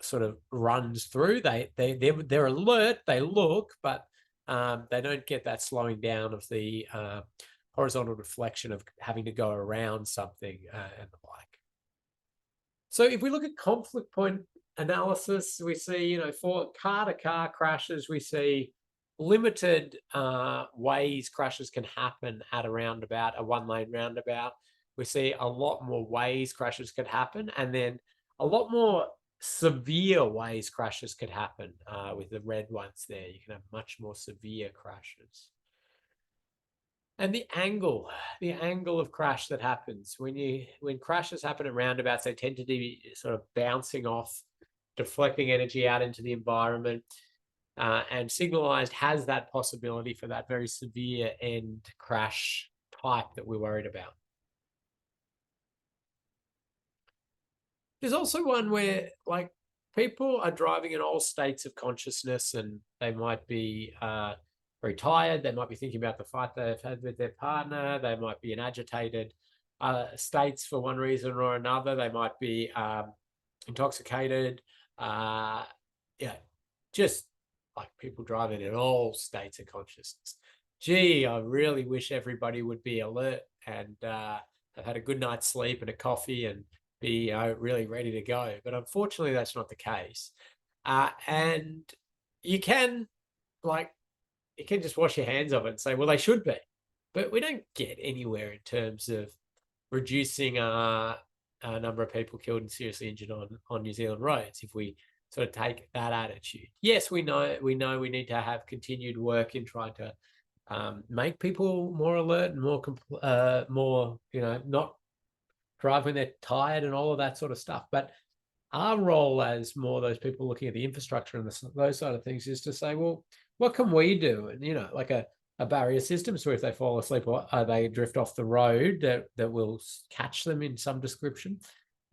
sort of runs through. They're alert, they look, but they don't get that slowing down of the horizontal deflection of having to go around something and the like. So if we look at conflict point analysis, we see, for car-to-car crashes, we see limited ways crashes can happen at a roundabout, a one-lane roundabout. We see a lot more ways crashes could happen, and then a lot more severe ways crashes could happen with the red ones there. You can have much more severe crashes. And the angle of crash that happens when crashes happen at roundabouts, they tend to be sort of bouncing off, deflecting energy out into the environment. And signalized has that possibility for that very severe end crash type that we're worried about. There's also one where people are driving in all states of consciousness, and they might be very tired. They might be thinking about the fight they've had with their partner. They might be in agitated states for one reason or another. They might be intoxicated. Just like people driving in all states of consciousness. Gee, I really wish everybody would be alert and have had a good night's sleep and a coffee and be really ready to go. But unfortunately, that's not the case. And you can just wash your hands of it and say, well, they should be. But we don't get anywhere in terms of reducing a number of people killed and seriously injured on New Zealand roads if we sort of take that attitude. Yes, we know we need to have continued work in trying to make people more alert and more, not drive when they're tired and all of that sort of stuff. But our role as more those people looking at the infrastructure and those sort of things is to say, well, what can we do? And, like a barrier system. So if they fall asleep or they drift off the road, that will catch them in some description.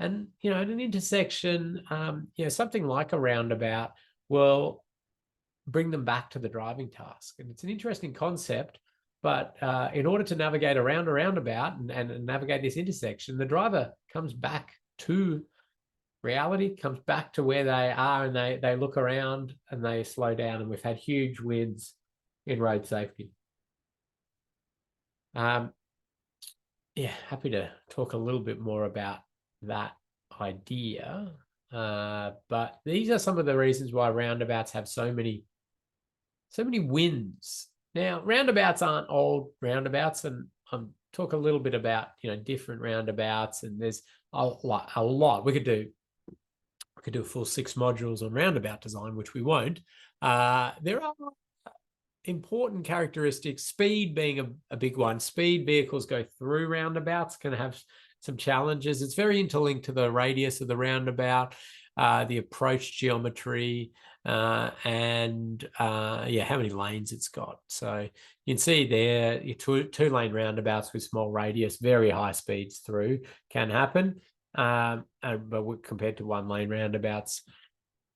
And, at an intersection, something like a roundabout will bring them back to the driving task. And it's an interesting concept, but in order to navigate around a roundabout and navigate this intersection, the driver comes back to reality, comes back to where they are, and they look around and they slow down. And we've had huge wins in road safety. Happy to talk a little bit more about that idea. But these are some of the reasons why roundabouts have so many wins. Now, roundabouts aren't old roundabouts, and I'm talk a little bit about different roundabouts, and there's a lot. We could do a full 6 modules on roundabout design, which we won't. There are important characteristics, speed being a big one. Speed vehicles go through roundabouts can have some challenges. It's very interlinked to the radius of the roundabout, the approach geometry, and how many lanes it's got. So you can see there, your two-lane roundabouts with small radius, very high speeds through can happen. but compared to one-lane roundabouts,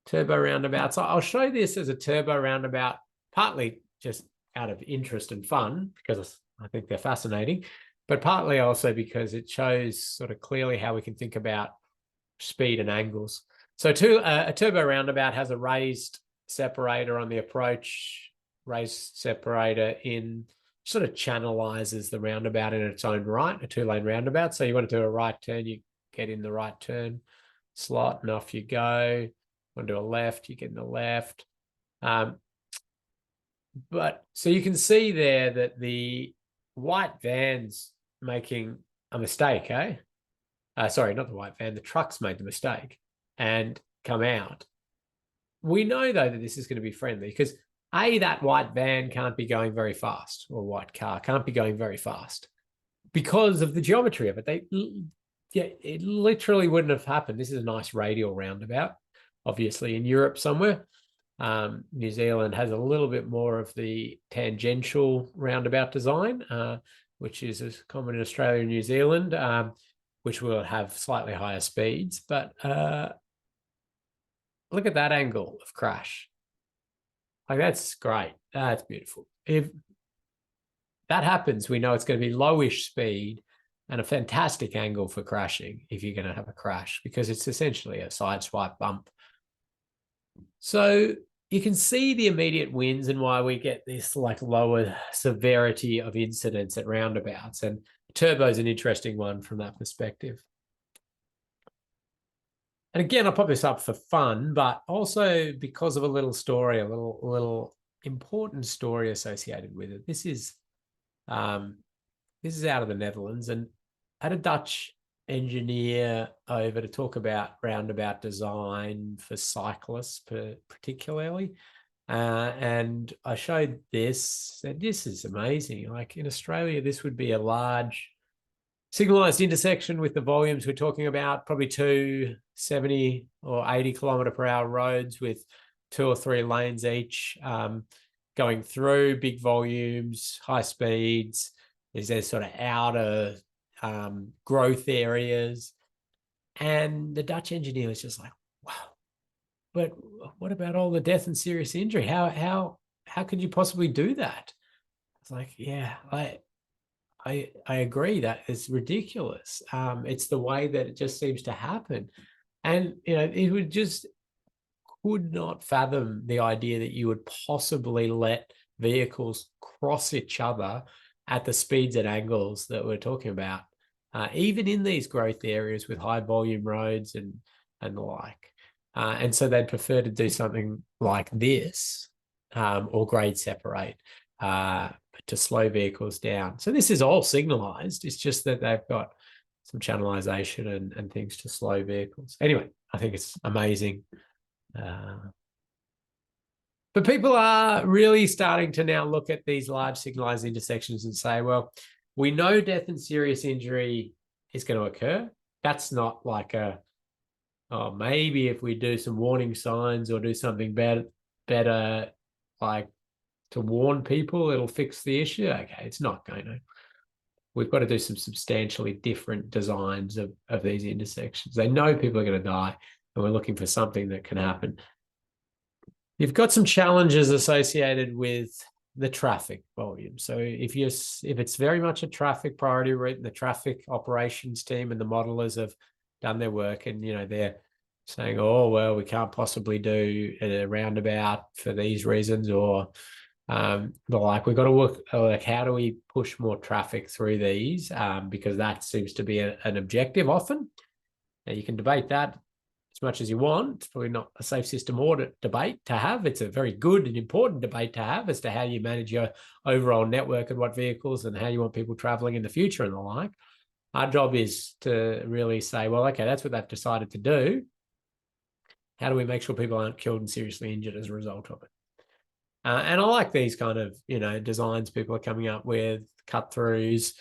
turbo roundabouts. I'll show this as a turbo roundabout, partly just out of interest and fun, because I think they're fascinating, but partly also because it shows sort of clearly how we can think about speed and angles. So a turbo roundabout has a raised separator on the approach, raised separator in sort of channelizes the roundabout in its own right, a two-lane roundabout. So you want to do a right turn, you get in the right turn slot and off you go. Want to do a left, you get in the left. But so you can see there that the white van's making a mistake, eh? Sorry, not the white van, the truck's made the mistake and come out. We know, though, that this is going to be friendly because, A, that white van can't be going very fast, or white car can't be going very fast because of the geometry of it. It literally wouldn't have happened. This is a nice radial roundabout, obviously in Europe somewhere. New Zealand has a little bit more of the tangential roundabout design, which is as common in Australia and New Zealand, which will have slightly higher speeds. But look at that angle of crash. Like, that's great. That's beautiful. If that happens, we know it's going to be lowish speed and a fantastic angle for crashing if you're going to have a crash, because it's essentially a side swipe bump. So you can see the immediate wins and why we get this like lower severity of incidents at roundabouts. And turbo is an interesting one from that perspective. And again, I'll pop this up for fun, but also because of a little story, a little important story associated with it. This is out of the Netherlands, and I had a Dutch engineer over to talk about roundabout design for cyclists, particularly. And I showed this, said, this is amazing. Like in Australia, this would be a large signalized intersection with the volumes we're talking about, probably 2 70 or 80 km/h roads with 2 or 3 lanes each, going through big volumes, high speeds. There's sort of outer growth areas. And the Dutch engineer was just like, wow, but what about all the death and serious injury? How could you possibly do that? It's like, yeah, I agree that it's ridiculous. It's the way that it just seems to happen. And, it would just could not fathom the idea that you would possibly let vehicles cross each other at the speeds and angles that we're talking about, even in these growth areas with high volume roads and the like. And so they'd prefer to do something like this, or grade separate, to slow vehicles down. So this is all signalized. It's just that they've got some channelization and things to slow vehicles. Anyway, I think it's amazing. But people are really starting to now look at these large signalized intersections and say, well, we know death and serious injury is going to occur. That's not like maybe if we do some warning signs or do something better, like to warn people, it'll fix the issue. Okay, it's not going to. We've got to do some substantially different designs of these intersections. They know people are going to die, and we're looking for something that can happen. You've got some challenges associated with the traffic volume. So if it's very much a traffic priority route, the traffic operations team and the modelers have done their work, and they're saying, oh well, we can't possibly do a roundabout for these reasons, or we've got to work like, how do we push more traffic through these, because that seems to be an objective often. Now you can debate that as much as you want. It's probably not a safe system audit debate to have. It's a very good and important debate to have as to how you manage your overall network and what vehicles and how you want people traveling in the future and the like. Our job is to really say, well, okay, that's what they've decided to do. How do we make sure people aren't killed and seriously injured as a result of it? And I like these kind of, designs people are coming up with, cut-throughs,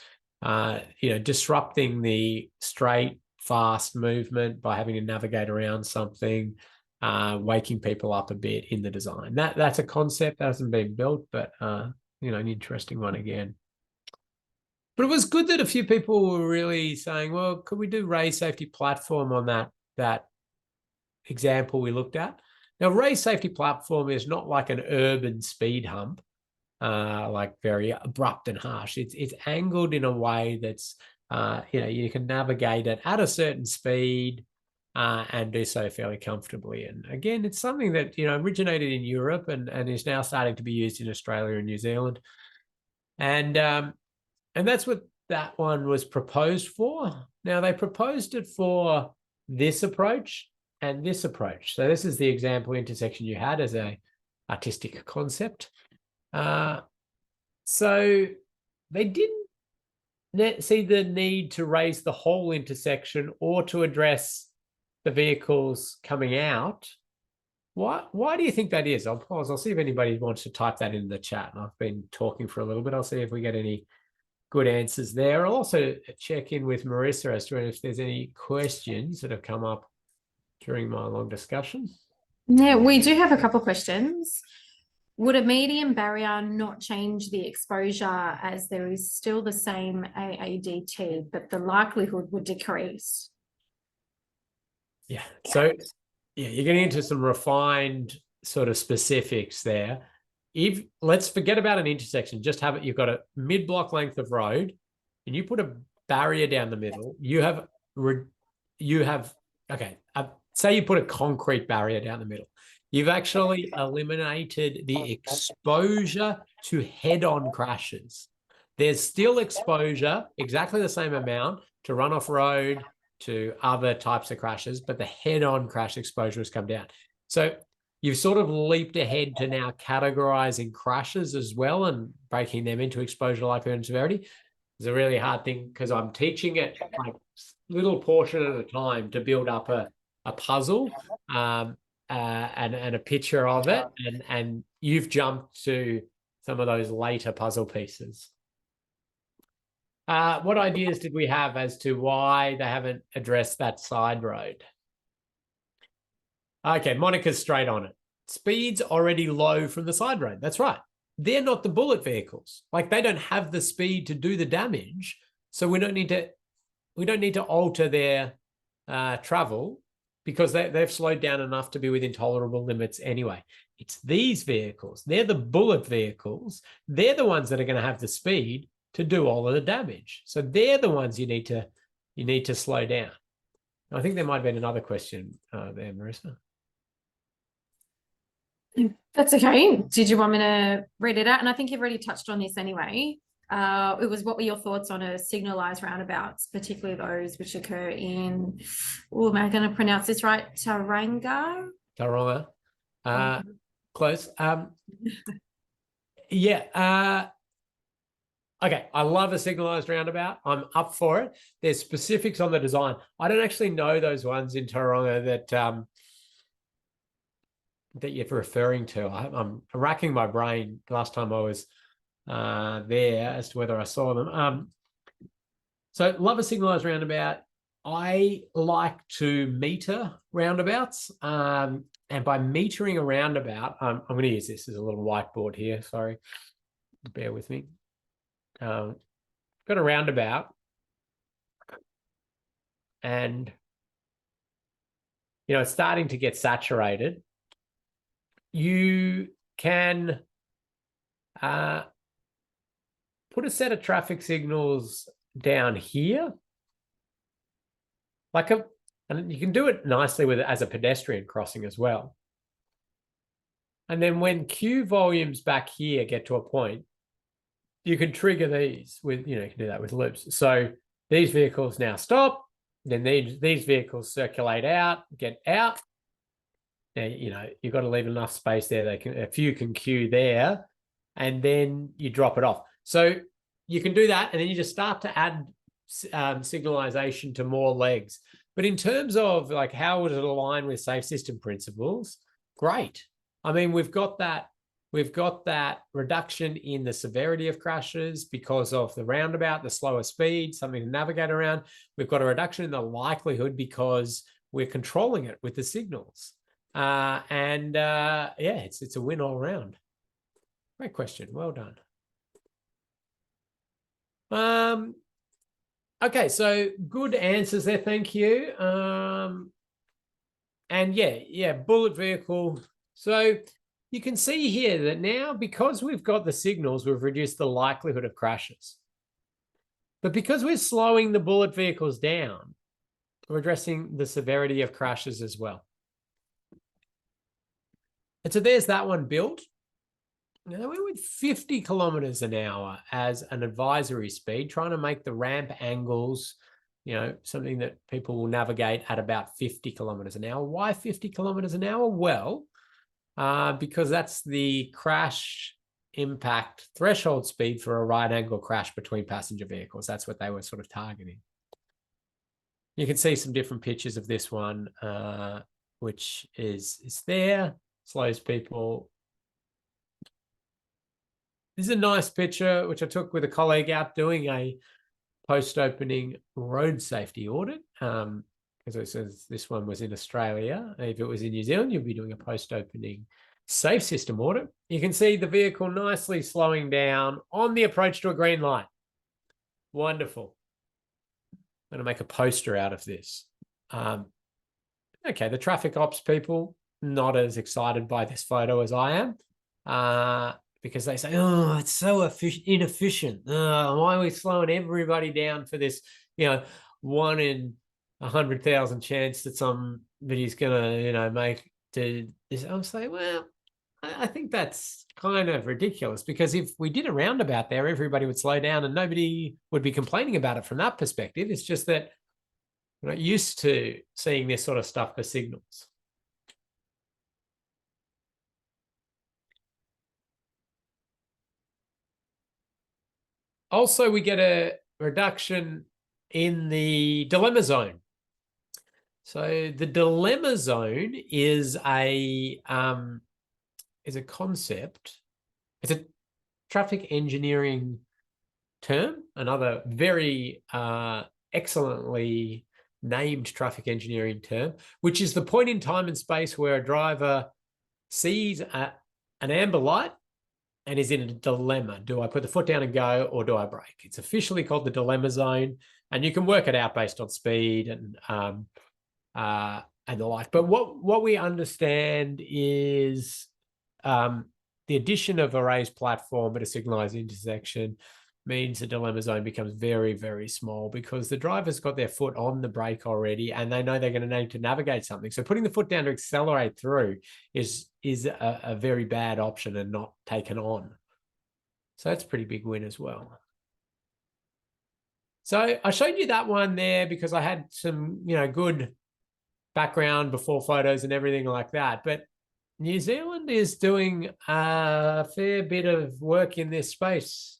disrupting the straight, fast movement by having to navigate around something, waking people up a bit in the design. That's a concept that hasn't been built, but, an interesting one again. But it was good that a few people were really saying, well, could we do raised safety platform on that example we looked at? Now, raised safety platform is not like an urban speed hump, like very abrupt and harsh. It's angled in a way that's, you can navigate it at a certain speed and do so fairly comfortably. And again, it's something that, originated in Europe and is now starting to be used in Australia and New Zealand. And that's what that one was proposed for. Now, they proposed it for this approach and this approach. So this is the example intersection you had as a artistic concept. So they didn't see the need to raise the whole intersection or to address the vehicles coming out. Why do you think that is? I'll pause. I'll see if anybody wants to type that in the chat. I've been talking for a little bit. I'll see if we get any good answers there. I'll also check in with Marissa as to if there's any questions that have come up during my long discussion. Yeah, we do have a couple of questions. Would a medium barrier not change the exposure as there is still the same AADT, but the likelihood would decrease? Yeah. So, yeah, you're getting into some refined sort of specifics there. If let's forget about an intersection, just have it. You've got a mid-block length of road, and you put a barrier down the middle. Say you put a concrete barrier down the middle. You've actually eliminated the exposure to head-on crashes. There's still exposure, exactly the same amount, to runoff road, to other types of crashes, but the head-on crash exposure has come down. So you've sort of leaped ahead to now categorizing crashes as well and breaking them into exposure, likelihood, and severity. It's a really hard thing because I'm teaching it like little portion at a time to build up a puzzle and a picture of it. And you've jumped to some of those later puzzle pieces. What ideas did we have as to why they haven't addressed that side road? Okay, Monica's straight on it. Speed's already low from the side road. That's right. They're not the bullet vehicles. Like, they don't have the speed to do the damage. So we don't need to alter their travel because they've slowed down enough to be within tolerable limits anyway. It's these vehicles. They're the bullet vehicles. They're the ones that are going to have the speed to do all of the damage. So they're the ones you need to slow down. I think there might have been another question there, Marissa. That's okay. Did you want me to read it out? And I think you've already touched on this anyway. It was, what were your thoughts on a signalized roundabouts, particularly those which occur in, am I going to pronounce this right? Taronga? Close. Yeah. Okay, I love a signalized roundabout. I'm up for it. There's specifics on the design. I don't actually know those ones in Taronga that you're referring to. I'm racking my brain last time I was there as to whether I saw them. So love a signalized roundabout. I like to meter roundabouts. And by metering a roundabout, I'm going to use this as a little whiteboard here. Sorry, bear with me. Got a roundabout, and it's starting to get saturated. You can put a set of traffic signals down here, and you can do it nicely with it as a pedestrian crossing as well. And then when queue volumes back here get to a point, you can trigger these with, you can do that with loops. So these vehicles now stop, then these vehicles circulate out, get out. Now, you've got to leave enough space there. A few can queue there, and then you drop it off. So you can do that, and then you just start to add signalization to more legs. But in terms of like how would it align with safe system principles, great. I mean, we've got that reduction in the severity of crashes because of the roundabout, the slower speed, something to navigate around. We've got a reduction in the likelihood because we're controlling it with the signals. Yeah, it's a win all around. Great question. Well done. Okay, so good answers there. Thank you. And yeah, bullet vehicle. So you can see here that now, because we've got the signals, we've reduced the likelihood of crashes. But because we're slowing the bullet vehicles down, we're addressing the severity of crashes as well. And so there's that one built. Now we're with 50 kilometers an hour as an advisory speed, trying to make the ramp angles, something that people will navigate at about 50 kilometers an hour. Why 50 kilometers an hour? Well, because that's the crash impact threshold speed for a right angle crash between passenger vehicles. That's what they were sort of targeting. You can see some different pictures of this one, which is there, slows people. This is a nice picture, which I took with a colleague out doing a post-opening road safety audit. Because it says this one was in Australia. If it was in New Zealand, you'll be doing a post-opening safe system audit. You can see the vehicle nicely slowing down on the approach to a green light. Wonderful. I'm going to make a poster out of this. Okay, the traffic ops people, not as excited by this photo as I am. Because they say, oh, it's so inefficient. Why are we slowing everybody down for this, 1 in 100,000 chance that somebody's going to, make to this? I'm saying, well, I think that's kind of ridiculous, because if we did a roundabout there, everybody would slow down and nobody would be complaining about it from that perspective. It's just that we're not used to seeing this sort of stuff for signals. Also, we get a reduction in the dilemma zone. So the dilemma zone is a concept. It's a traffic engineering term, another very excellently named traffic engineering term, which is the point in time and space where a driver sees an amber light and is in a dilemma. Do I put the foot down and go, or do I brake? It's officially called the dilemma zone, and you can work it out based on speed and the like. But what we understand is the addition of a raised platform at a signalized intersection means the dilemma zone becomes very, very small, because the driver's got their foot on the brake already and they know they're going to need to navigate something. So putting the foot down to accelerate through is a very bad option and not taken on. So that's a pretty big win as well. So I showed you that one there because I had some, good background before photos and everything like that. But New Zealand is doing a fair bit of work in this space.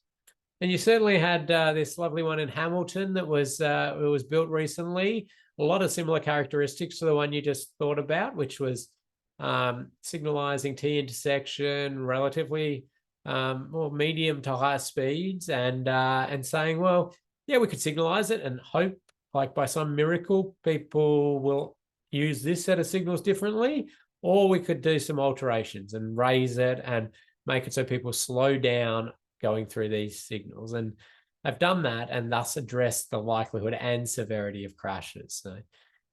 And you certainly had this lovely one in Hamilton that was built recently. A lot of similar characteristics to the one you just thought about, which was signalizing T intersection, relatively more medium to high speeds, and saying, well, yeah, we could signalize it and hope, like by some miracle, people will use this set of signals differently, or we could do some alterations and raise it and make it so people slow down going through these signals. And they've done that and thus addressed the likelihood and severity of crashes. So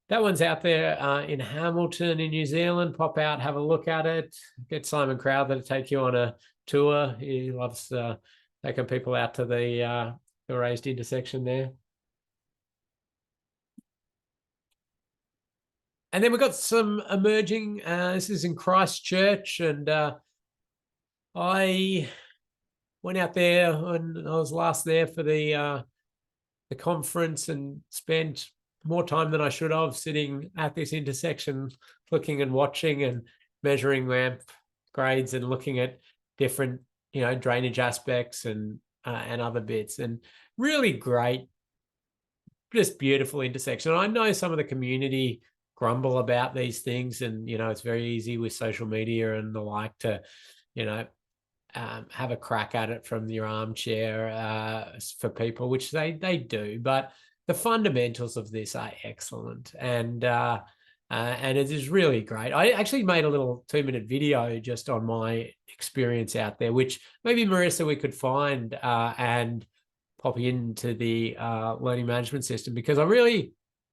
that one's out there in Hamilton in New Zealand. Pop out, have a look at it. Get Simon Crowther to take you on a tour. He loves taking people out to the raised intersection there. And then we've got some emerging, this is in Christchurch, and I went out there when I was last there for the conference and spent more time than I should have sitting at this intersection, looking and watching and measuring ramp grades and looking at different, drainage aspects and other bits, and really great, just beautiful intersection. And I know some of the community grumble about these things, and it's very easy with social media and the like to, have a crack at it from your armchair for people, which they do, but the fundamentals of this are excellent, and it is really great. I actually made a little 2-minute video just on my experience out there, which maybe Marissa we could find and pop into the learning management system, because I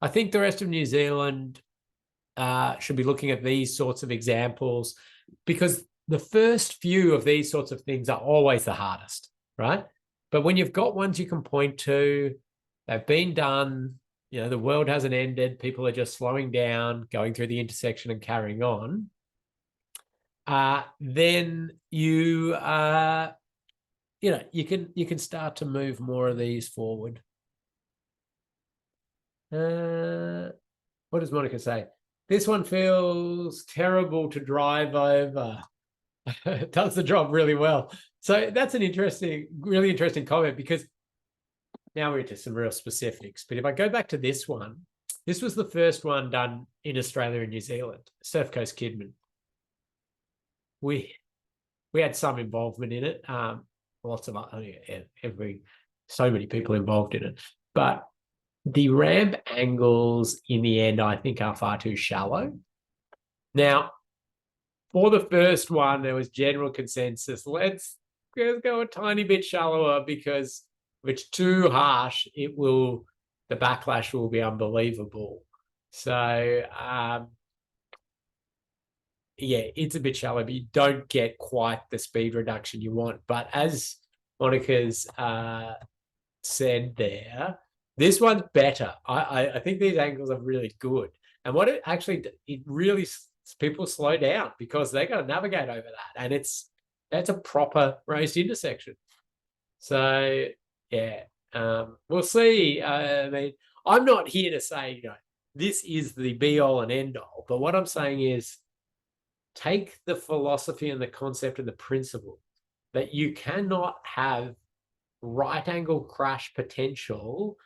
think the rest of New Zealand should be looking at these sorts of examples, because the first few of these sorts of things are always the hardest, right? But when you've got ones you can point to, they've been done, the world hasn't ended, people are just slowing down, going through the intersection and carrying on, then you can start to move more of these forward. What does Monica say? This one feels terrible to drive over. It does the job really well. So that's an really interesting comment, because now we're into some real specifics. But if I go back to this one, this was the first one done in Australia and New Zealand, Surf Coast Kidman. We had some involvement in it. Lots of so many people involved in it. But the ramp angles in the end, I think, are far too shallow. Now, for the first one, there was general consensus. Let's go a tiny bit shallower, because if it's too harsh, the backlash will be unbelievable. So, yeah, it's a bit shallow, but you don't get quite the speed reduction you want. But as Monica's said there, this one's better. I think these angles are really good. And what it really, people slow down, because they got to navigate over that. And that's a proper raised intersection. So, yeah, we'll see. I mean, I'm not here to say, this is the be all and end all. But what I'm saying is, take the philosophy and the concept and the principle that you cannot have right angle crash potential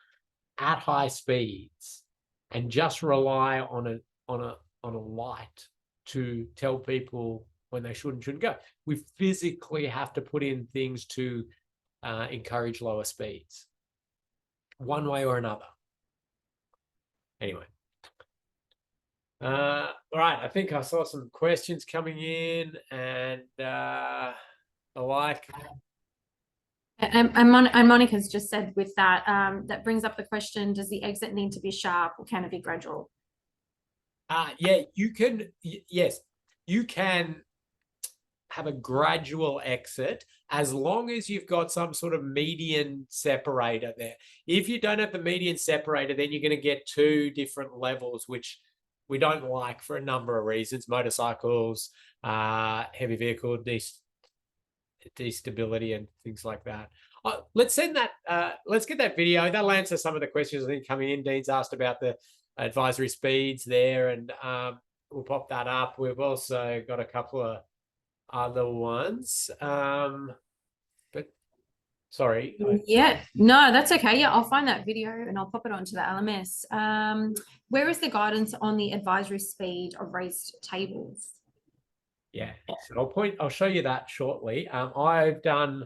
at high speeds and just rely on a light to tell people when they should and shouldn't go. We physically have to put in things to encourage lower speeds, one way or another. Anyway. All right, I think I saw some questions coming in, and I like. And Monica's just said with that, that brings up the question, does the exit need to be sharp, or can it be gradual? Yeah, you can. Yes, you can have a gradual exit, as long as you've got some sort of median separator there. If you don't have the median separator, then you're going to get two different levels, which we don't like for a number of reasons: motorcycles, heavy vehicle destability, and things like that. Let's send that. Let's get that video. That'll answer some of the questions I think coming in. Dean's asked about the advisory speeds there, and we'll pop that up. We've also got a couple of other ones. But sorry. Yeah, no, that's okay. Yeah, I'll find that video and I'll pop it onto the LMS. Where is the guidance on the advisory speed of raised tables? Yeah, so I'll show you that shortly. I've done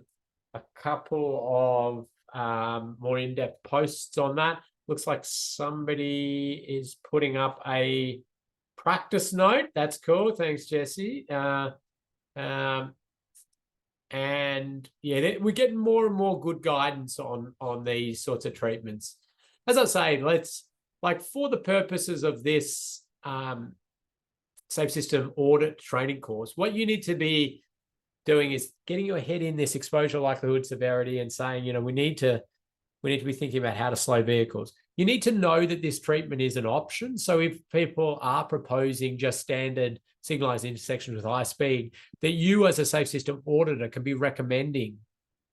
a couple of more in-depth posts on that. Looks like somebody is putting up a practice note. That's cool. Thanks, Jesse. And yeah, we're getting more and more good guidance on these sorts of treatments. As I say, for the purposes of this Safe System audit training course, what you need to be doing is getting your head in this exposure, likelihood, severity, and saying, we need to be thinking about how to slow vehicles. You need to know that this treatment is an option. So if people are proposing just standard signalized intersections with high speed, that you as a Safe System auditor can be recommending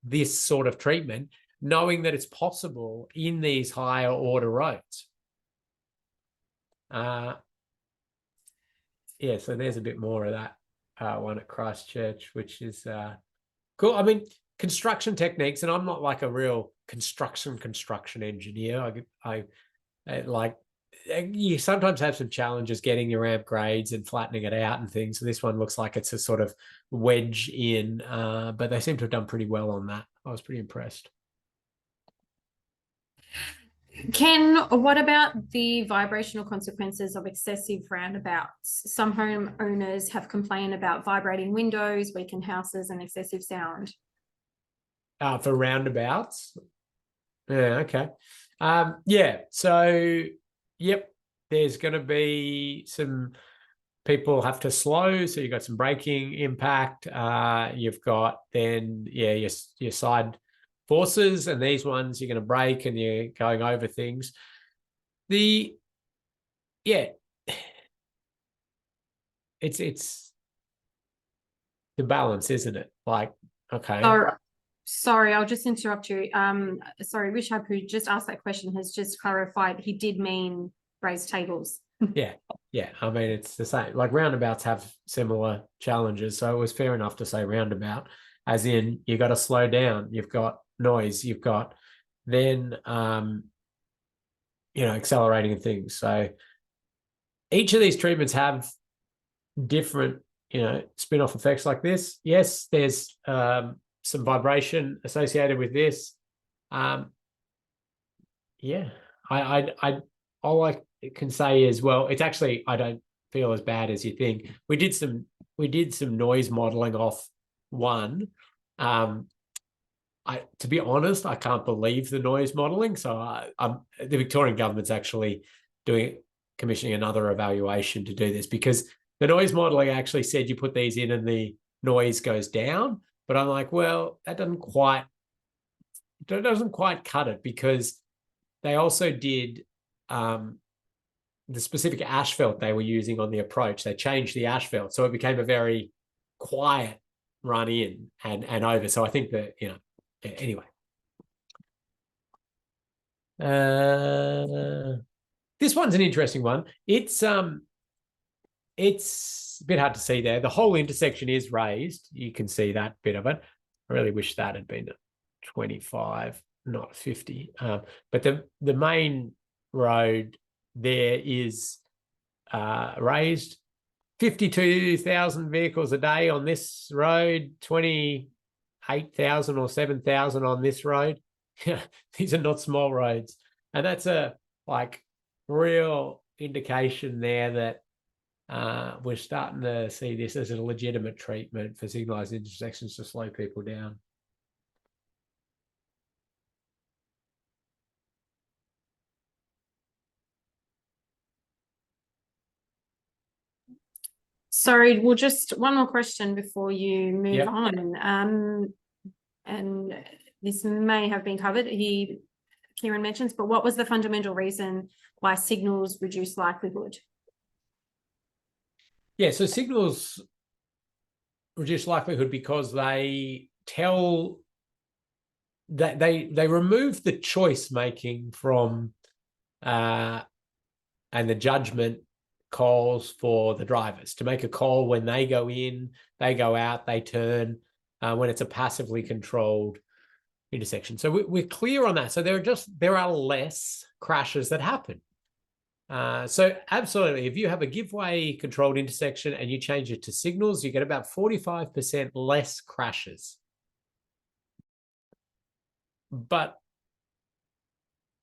this sort of treatment, knowing that it's possible in these higher order roads. Yeah, so there's a bit more of that one at Christchurch, which is cool. I mean, construction techniques, and I'm not like a real construction engineer. I like, you sometimes have some challenges getting your ramp grades and flattening it out and things. So this one looks like it's a sort of wedge in, but they seem to have done pretty well on that. I was pretty impressed. Ken, what about the vibrational consequences of excessive roundabouts? Some homeowners have complained about vibrating windows, weakened houses, and excessive sound. For roundabouts? Yeah, okay. Yeah, so, yep, there's going to be some people have to slow, so you've got some braking impact. You've got then, yeah, your side forces, and these ones you're going to brake and you're going over things. Yeah, it's the balance, isn't it? Like, okay. Sorry, I'll just interrupt you. Sorry, Rishab, who just asked that question, has just clarified he did mean raised tables. Yeah, yeah. I mean, it's the same. Like roundabouts have similar challenges, so it was fair enough to say roundabout, as in you got to slow down. You've got noise. You've got then accelerating things. So each of these treatments have different spin-off effects like this. Yes, there's some vibration associated with this. Yeah, I all I can say is, well, it's actually, I don't feel as bad as you think. We did some noise modeling off one. To be honest, I can't believe the noise modeling. So the Victorian government's actually commissioning another evaluation to do this, because the noise modeling actually said you put these in and the noise goes down. But I'm like, well, that doesn't quite cut it, because they also did the specific asphalt they were using on the approach. They changed the asphalt, so it became a very quiet run in and over. So I think that, anyway. This one's an interesting one. It's a bit hard to see there. The whole intersection is raised. You can see that bit of it. I really wish that had been 25, not 50. But the main road there is raised. 52,000 vehicles a day on this road, 28,000 or 7,000 on this road. These are not small roads. And that's a real indication there that we're starting to see this as a legitimate treatment for signalized intersections to slow people down. Sorry, well, just one more question before you move Yep. on. And this may have been covered. Kieran mentions, but what was the fundamental reason why signals reduce likelihood? Yeah, so signals reduce likelihood because they tell that they remove the choice making from and the judgment calls for the drivers to make a call when they go in, they go out, they turn, when it's a passively controlled intersection. So we're clear on that. So there are less crashes that happen. So absolutely, if you have a give-way controlled intersection and you change it to signals, you get about 45% less crashes. But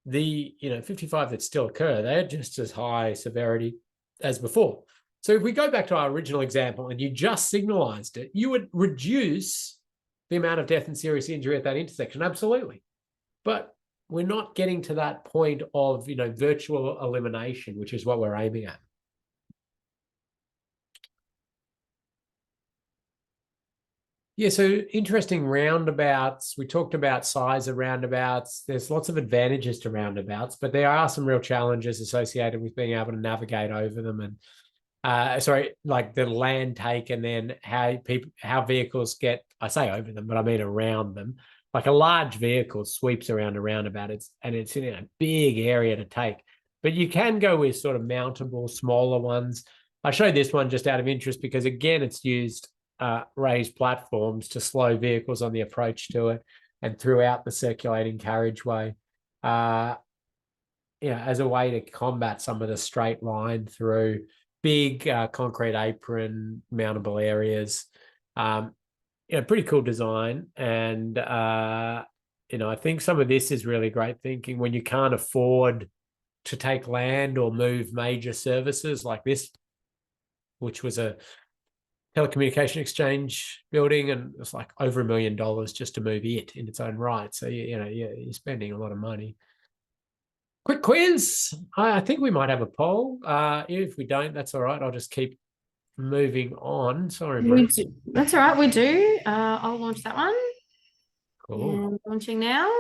the 55 that still occur, they're just as high severity as before. So if we go back to our original example and you just signalized it, you would reduce the amount of death and serious injury at that intersection. Absolutely. But we're not getting to that point of virtual elimination, which is what we're aiming at. Yeah, so interesting roundabouts. We talked about size of roundabouts. There's lots of advantages to roundabouts, but there are some real challenges associated with being able to navigate over them, and like the land take, and then how vehicles get, I say over them, but I mean around them. Like a large vehicle sweeps around a roundabout, it's in a big area to take. But you can go with sort of mountable, smaller ones. I showed this one just out of interest because, again, it's used raised platforms to slow vehicles on the approach to it and throughout the circulating carriageway, as a way to combat some of the straight line through big concrete apron mountable areas. Pretty cool design. And, I think some of this is really great thinking when you can't afford to take land or move major services like this, which was a telecommunication exchange building, and it's like over $1 million just to move it in its own right. So you're spending a lot of money. Quick quiz. I think we might have a poll. If we don't, that's all right. I'll just keep moving on. Sorry, Marissa. That's all right. We do. I'll launch that one. Cool. And launching now.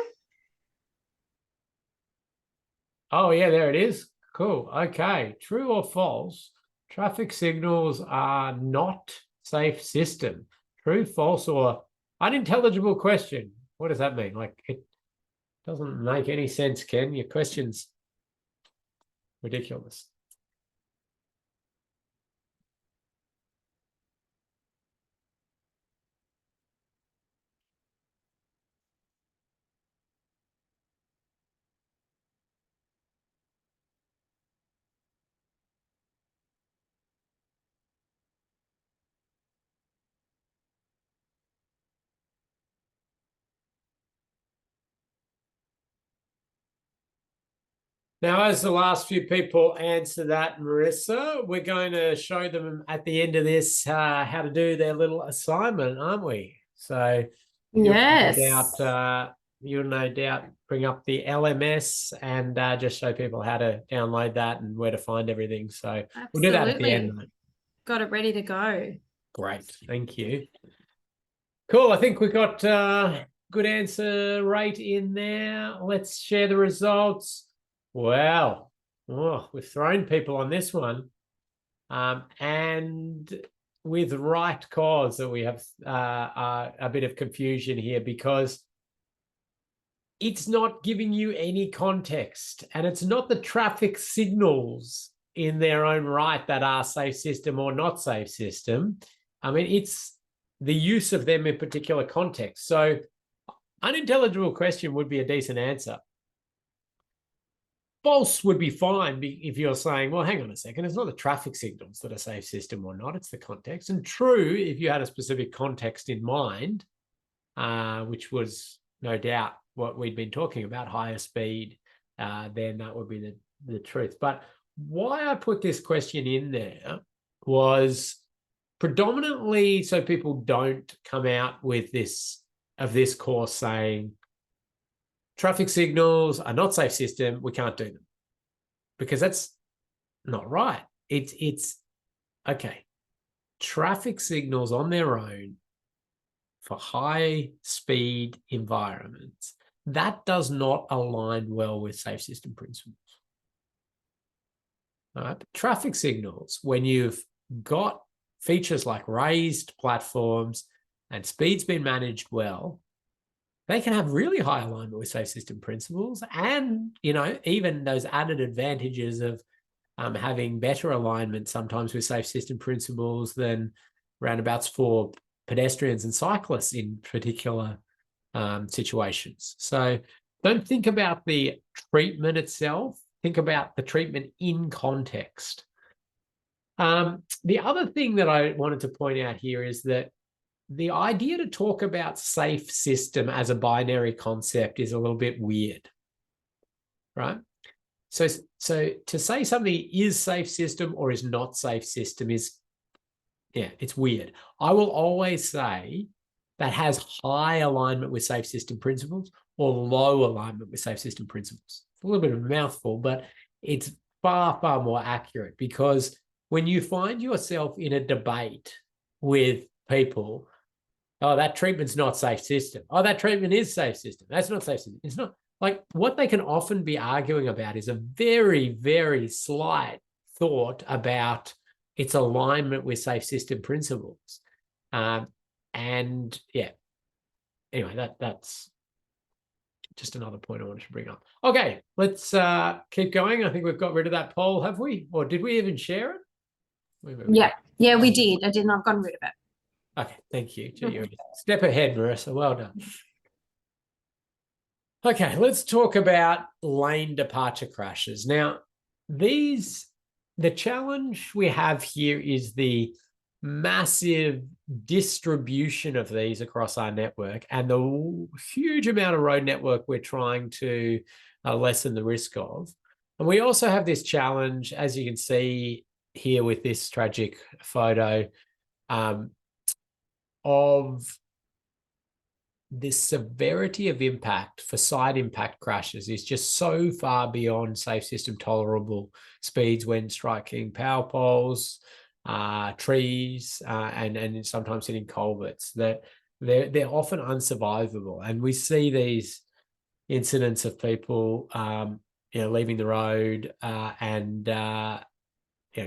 Oh yeah, there it is. Cool. Okay. True or false? Traffic signals are not safe system. True, false, or unintelligible question. What does that mean? Like, it doesn't make any sense, Ken. Your question's ridiculous. Now, as the last few people answer that, Marissa, we're going to show them at the end of this how to do their little assignment, aren't we? So Yes. you'll no doubt bring up the LMS and just show people how to download that and where to find everything. So Absolutely. we'll do that at the end, though. Got it ready to go. Great. Thank you. Cool. I think we got good answer rate in there. Let's share the results. Wow. Oh, we've thrown people on this one. And with right cause that we have a bit of confusion here, because it's not giving you any context, and it's not the traffic signals in their own right that are safe system or not safe system. I mean, it's the use of them in particular context. So unintelligible question would be a decent answer. False would be fine if you're saying, well, hang on a second, it's not the traffic signals that are safe system or not, it's the context. And true, if you had a specific context in mind, which was no doubt what we'd been talking about, higher speed, then that would be the truth. But why I put this question in there was predominantly so people don't come out with this course saying, traffic signals are not safe system, we can't do them. Because that's not right. It's okay. Traffic signals on their own for high speed environments, that does not align well with safe system principles. All right? But traffic signals, when you've got features like raised platforms and speed's been managed well, they can have really high alignment with safe system principles, and even those added advantages of having better alignment sometimes with safe system principles than roundabouts for pedestrians and cyclists in particular situations. So don't think about the treatment itself, think about the treatment in context. The other thing that I wanted to point out here is that the idea to talk about safe system as a binary concept is a little bit weird, right? So to say something is safe system or is not safe system is, it's weird. I will always say that has high alignment with safe system principles or low alignment with safe system principles. It's a little bit of a mouthful, but it's far, far more accurate, because when you find yourself in a debate with people, oh, that treatment's not safe system. Oh, that treatment is safe system. That's not safe system. It's not. Like, what they can often be arguing about is a very, very slight thought about its alignment with safe system principles. Anyway, that's just another point I wanted to bring up. Okay, let's keep going. I think we've got rid of that poll, have we? Or did we even share it? Yeah, we did. I did not gotten rid of it. Okay, thank you. Step ahead, Marissa. Well done. Okay, let's talk about lane departure crashes. Now, the challenge we have here is the massive distribution of these across our network and the huge amount of road network we're trying to lessen the risk of. And we also have this challenge, as you can see here with this tragic photo, of the severity of impact for side impact crashes is just so far beyond safe system tolerable speeds when striking power poles, trees, and sometimes hitting culverts, that they're often unsurvivable. And we see these incidents of people leaving the road and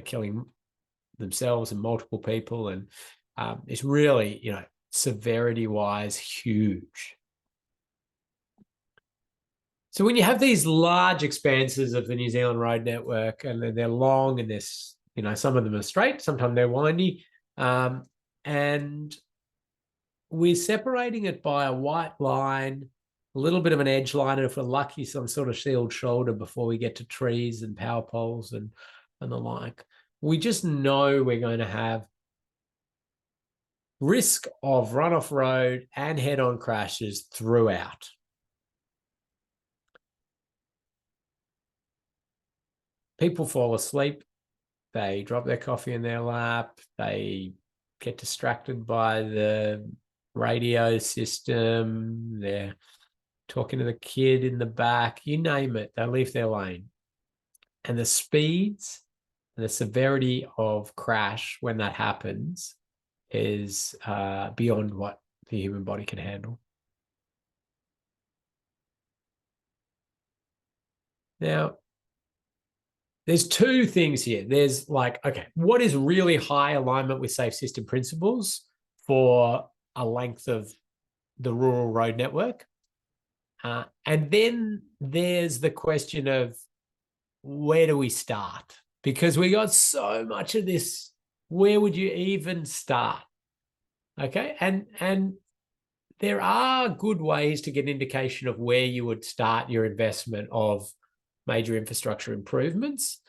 killing themselves and multiple people. And it's really, severity wise, huge. So when you have these large expanses of the New Zealand road network, and they're long, and there's, some of them are straight, sometimes they're windy, and we're separating it by a white line, a little bit of an edge line, and if we're lucky, some sort of shield shoulder before we get to trees and power poles and the like. We just know we're going to have risk of run-off road and head-on crashes throughout. People fall asleep, they drop their coffee in their lap, they get distracted by the radio system, they're talking to the kid in the back, you name it, they leave their lane. And the speeds and the severity of crash when that happens is beyond what the human body can handle. Now, there's two things here. There's okay, what is really high alignment with safe system principles for a length of the rural road network? And then there's the question of, where do we start? Because we got so much of this. Where would you even start? Okay, and there are good ways to get an indication of where you would start your investment of major infrastructure improvements.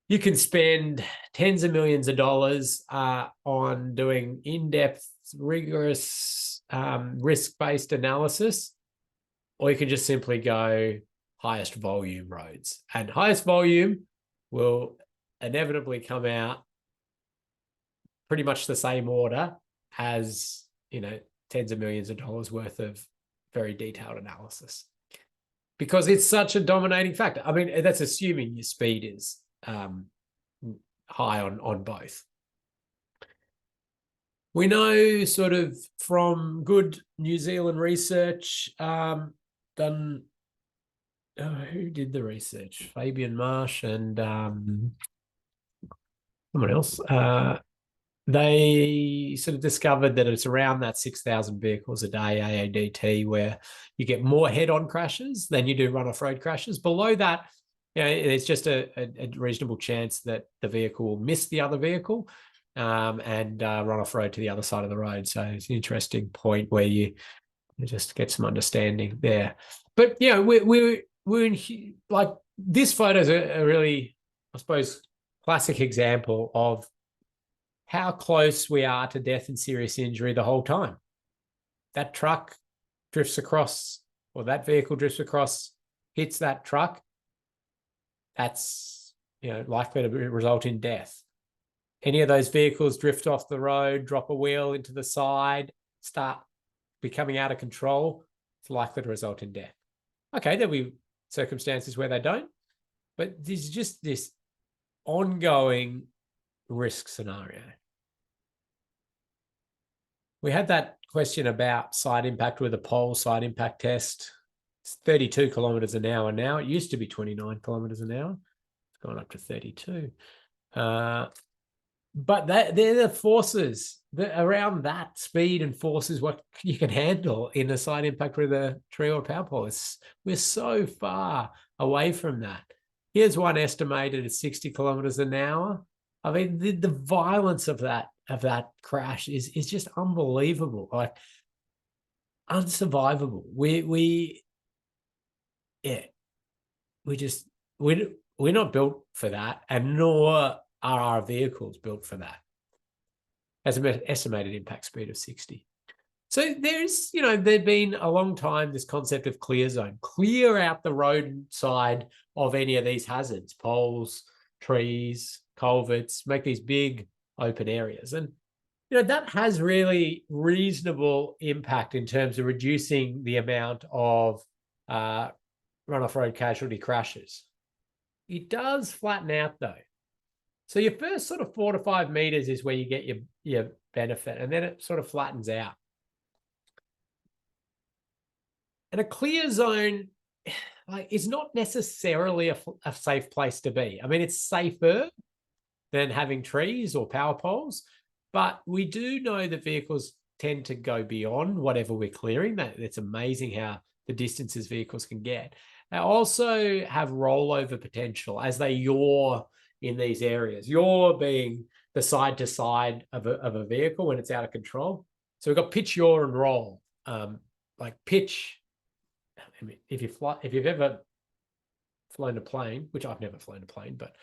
You can spend tens of millions of dollars on doing in-depth, rigorous, risk-based analysis, or you can just simply go highest volume roads. And highest volume will inevitably come out pretty much the same order as, tens of millions of dollars worth of very detailed analysis, because it's such a dominating factor. I mean, that's assuming your speed is high on both. We know sort of from good New Zealand research done. Who did the research? Fabian Marsh and someone else. They sort of discovered that it's around that 6,000 vehicles a day AADT where you get more head-on crashes than you do run-off road crashes. Below that, it's just a reasonable chance that the vehicle will miss the other vehicle and run off road to the other side of the road. So it's an interesting point where you just get some understanding there. But we're in, this photo is a really, I suppose, classic example of how close we are to death and serious injury the whole time. That truck drifts across, or that vehicle drifts across, hits that truck, that's likely to result in death. Any of those vehicles drift off the road, drop a wheel into the side, start becoming out of control, it's likely to result in death. Okay, there'll be circumstances where they don't, but there's just this ongoing risk scenario. We had that question about side impact with a pole side impact test. It's 32 kilometers an hour now. It used to be 29 kilometers an hour. It's gone up to 32. But they're the forces around that speed, and forces what you can handle in a side impact with a tree or power pole. We're so far away from that. Here's one estimated at 60 kilometers an hour. I mean, the violence of that crash is just unbelievable, like unsurvivable. We're not built for that, and nor are our vehicles built for that. Has an estimated impact speed of 60. So there's, there'd been a long time this concept of clear zone, clear out the roadside of any of these hazards, poles, trees, culverts, make these big open areas. And that has really reasonable impact in terms of reducing the amount of run-off road casualty crashes. It does flatten out though. So your first sort of 4 to 5 meters is where you get your benefit, and then it sort of flattens out. And a clear zone, like, is not necessarily a safe place to be. I mean, it's safer than having trees or power poles, but we do know that vehicles tend to go beyond whatever we're clearing. It's amazing how the distances vehicles can get. They also have rollover potential as they yaw in these areas. Yaw being the side to side of a vehicle when it's out of control. So we've got pitch, yaw, and roll. Like pitch, I mean, if you've ever flown a plane, which I've never flown a plane, but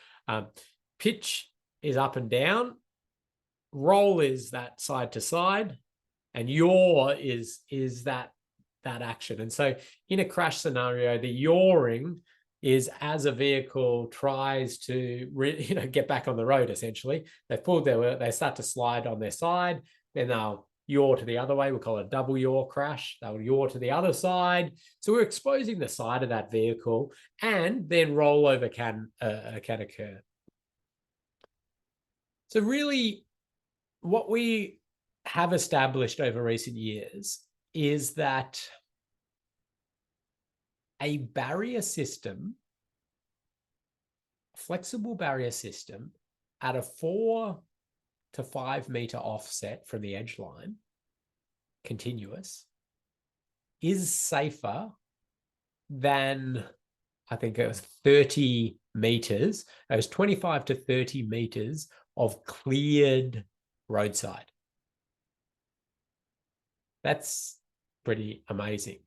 pitch is up and down, roll is that side to side, and yaw is that action. And so in a crash scenario, the yawing is as a vehicle tries to get back on the road. Essentially, they start to slide on their side, then they'll yaw to the other way. We call it a double yaw crash. They'll yaw to the other side. So we're exposing the side of that vehicle, and then rollover can occur. So really, what we have established over recent years is that a barrier system, flexible barrier system at a 4 to 5 meter offset from the edge line, continuous, is safer than, I think it was 30 meters. It was 25 to 30 meters of cleared roadside. That's pretty amazing.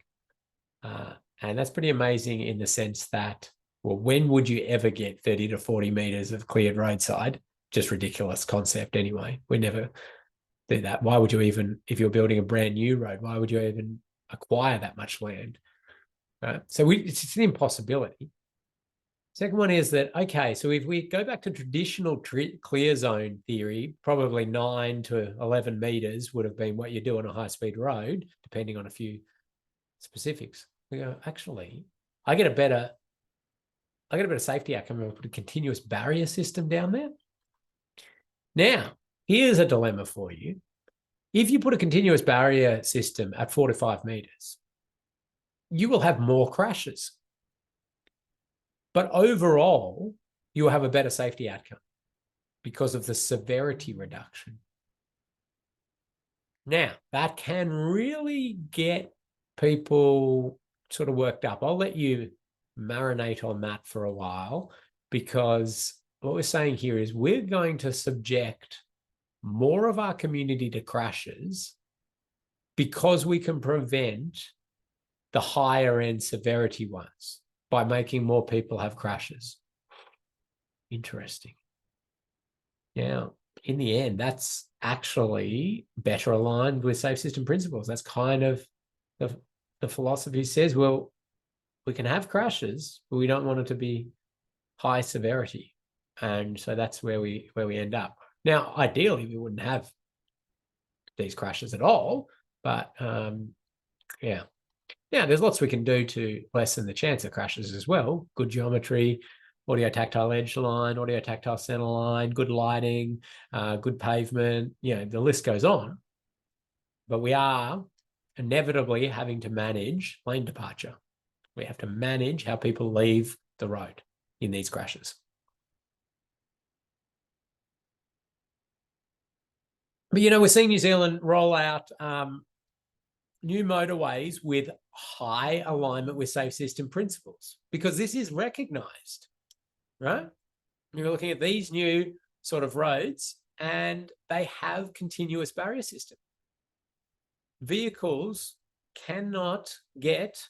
And that's pretty amazing in the sense that, well, when would you ever get 30 to 40 meters of cleared roadside? Just ridiculous concept anyway. We never do that. Why would you even, if you're building a brand new road, why would you even acquire that much land? So it's an impossibility. Second one is that, okay, so if we go back to traditional clear zone theory, probably 9 to 11 meters would have been what you do on a high-speed road, depending on a few specifics. We go, actually, I get a better safety outcome if I put a continuous barrier system down there. Now, here's a dilemma for you. If you put a continuous barrier system at 4 to 5 meters, you will have more crashes. But overall, you will have a better safety outcome because of the severity reduction. Now, that can really get people sort of worked up. I'll let you marinate on that for a while, because what we're saying here is we're going to subject more of our community to crashes because we can prevent the higher end severity ones by making more people have crashes. Interesting. Now, in the end, that's actually better aligned with safe system principles. That's kind of the philosophy says, well, we can have crashes, but we don't want it to be high severity. And so that's where we end up. Now, ideally, we wouldn't have these crashes at all, but yeah. Yeah, there's lots we can do to lessen the chance of crashes as well. Good geometry, audio tactile edge line, audio tactile center line, good lighting, good pavement. The list goes on. But we are inevitably having to manage lane departure. We have to manage how people leave the road in these crashes. But, we're seeing New Zealand roll out new motorways with high alignment with safe system principles, because this is recognized, right? You're looking at these new sort of roads and they have continuous barrier system. Vehicles cannot get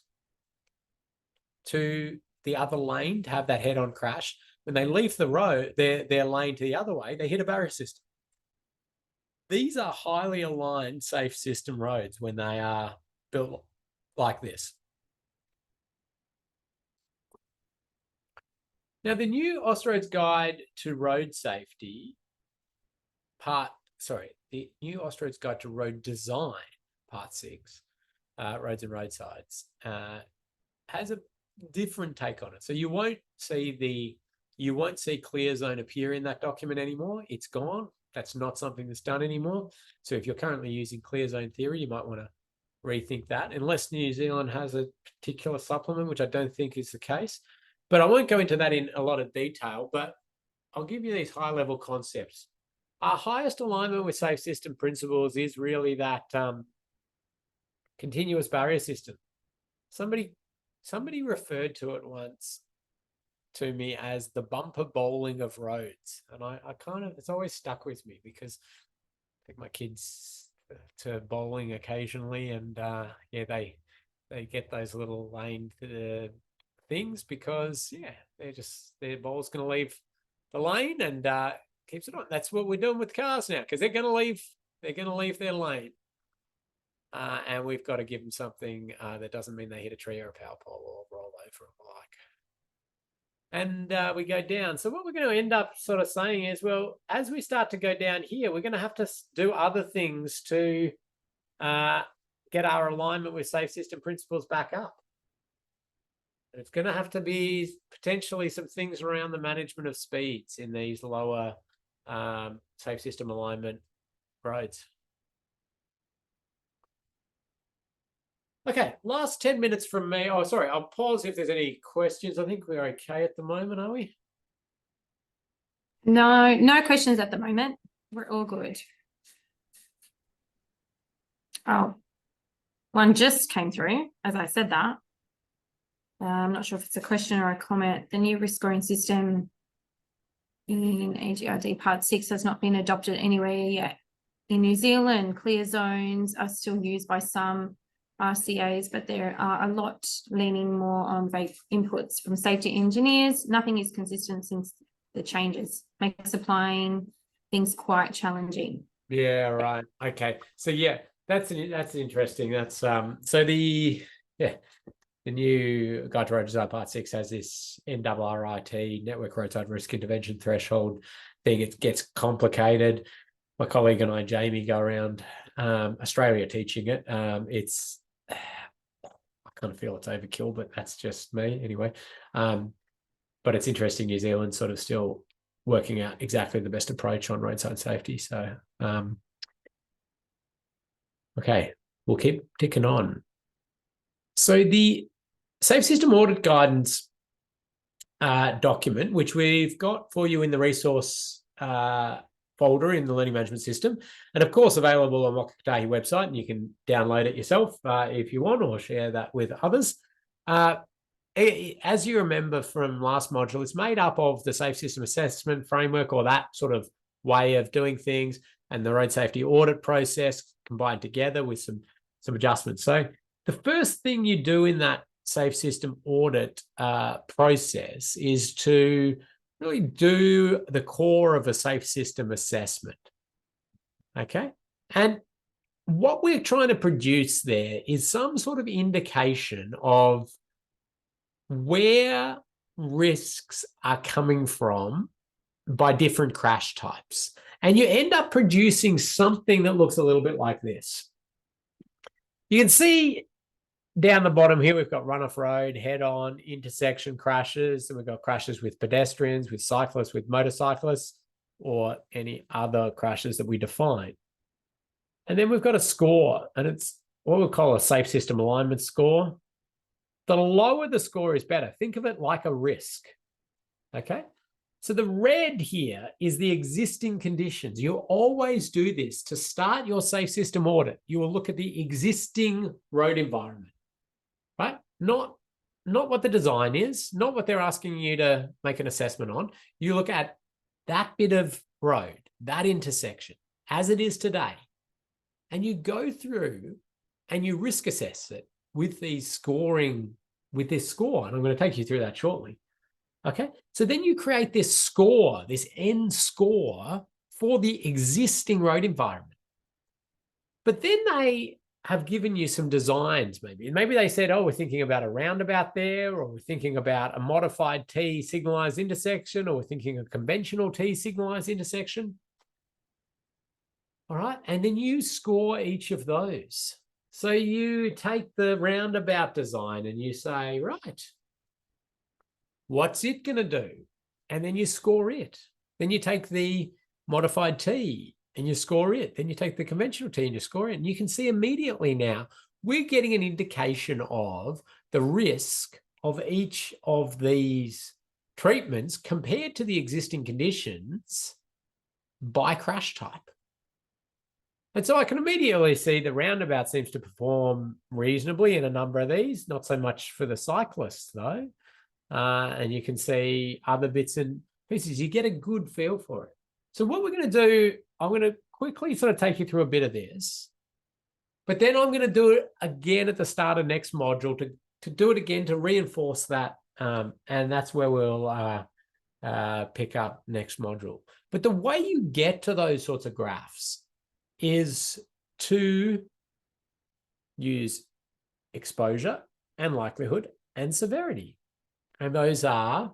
to the other lane to have that head-on crash. When they leave the road, their lane to the other way, they hit a barrier system. These are highly aligned safe system roads when they are built like this. Now, the new Austroads Guide to Road Safety, part the New Osteroads Guide to Road Design, Part 6, Roads and Roadsides, has a different take on it. So you won't see clear zone appear in that document anymore. It's gone. That's not something that's done anymore. So if you're currently using clear zone theory, you might want to rethink that, unless New Zealand has a particular supplement, which I don't think is the case. But I won't go into that in a lot of detail, but I'll give you these high-level concepts. Our highest alignment with safe system principles is really that continuous barrier system. Somebody referred to it once to me as the bumper bowling of roads. And I kind of, it's always stuck with me because I take my kids to bowling occasionally, and yeah, they get those little lane things because their ball's going to leave the lane and keeps it on. That's what we're doing with cars now, because they're going to leave their lane. And we've got to give them something that doesn't mean they hit a tree or a power pole or roll over or like. And we go down. So what we're going to end up sort of saying is, well, as we start to go down here, we're going to have to do other things to get our alignment with safe system principles back up. And it's going to have to be potentially some things around the management of speeds in these lower safe system alignment roads. Okay, last 10 minutes from me. Oh, sorry, I'll pause if there's any questions. I think we're okay at the moment, are we? No questions at the moment. We're all good. Oh, one just came through as I said that. I'm not sure if it's a question or a comment. The new risk scoring system in AGRD Part 6 has not been adopted anywhere yet. In New Zealand, clear zones are still used by some RCAs, but there are a lot leaning more on vague inputs from safety engineers. Nothing is consistent since the changes. Makes applying things quite challenging. Yeah, right. Okay. So yeah, that's interesting. That's so the new Guide to Road Design Part 6 has this NRRIT, Network Roadside Risk Intervention Threshold thing. It gets complicated. My colleague and I, Jamie, go around Australia teaching it. I kind of feel it's overkill, but that's just me anyway. But it's interesting, New Zealand sort of still working out exactly the best approach on roadside safety. So, okay, we'll keep ticking on. So the Safe System Audit Guidance document, which we've got for you in the resource folder in the Learning Management System, and of course available on Wakatahi website, and you can download it yourself if you want, or share that with others. As you remember from last module, it's made up of the Safe System Assessment Framework, or that sort of way of doing things, and the road safety audit process combined together with some adjustments. So the first thing you do in that Safe System audit process is to really do the core of a safe system assessment. Okay. And what we're trying to produce there is some sort of indication of where risks are coming from by different crash types. And you end up producing something that looks a little bit like this. You can see down the bottom here, we've got run-off road, head-on, intersection crashes, and we've got crashes with pedestrians, with cyclists, with motorcyclists, or any other crashes that we define. And then we've got a score, and it's what we'll call a safe system alignment score. The lower the score is better. Think of it like a risk, okay? So the red here is the existing conditions. You always do this. To start your safe system audit, you will look at the existing road environment. Right? Not what the design is, not what they're asking you to make an assessment on. You look at that bit of road, that intersection, as it is today, and you go through and you risk assess it with this score. And I'm going to take you through that shortly. Okay. So then you create this score, this end score for the existing road environment. But then they have given you some designs, maybe. And maybe they said, oh, we're thinking about a roundabout there, or we're thinking about a modified T signalized intersection, or we're thinking a conventional T signalized intersection. All right. And then you score each of those. So you take the roundabout design and you say, right, what's it going to do? And then you score it. Then you take the modified T and you score it. Then you take the conventional T and you score it. And you can see immediately now we're getting an indication of the risk of each of these treatments compared to the existing conditions by crash type. And so I can immediately see the roundabout seems to perform reasonably in a number of these, not so much for the cyclists though. And you can see other bits and pieces. You get a good feel for it. So what we're going to do, I'm going to quickly sort of take you through a bit of this, but then I'm going to do it again at the start of next module to do it again to reinforce that. And that's where we'll pick up next module. But the way you get to those sorts of graphs is to use exposure and likelihood and severity. And those are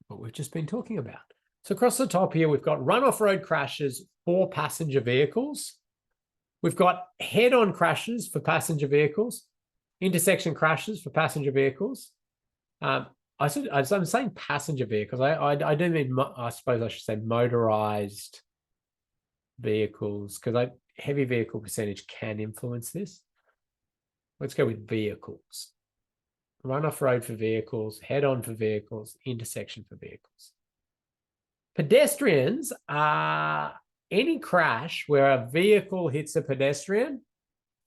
what we've just been talking about. So across the top here, we've got run-off road crashes for passenger vehicles. We've got head-on crashes for passenger vehicles, intersection crashes for passenger vehicles. I'm saying passenger vehicles. I do mean, I suppose I should say motorized vehicles, because heavy vehicle percentage can influence this. Let's go with vehicles. Run-off road for vehicles, head-on for vehicles, intersection for vehicles. Pedestrians are any crash where a vehicle hits a pedestrian,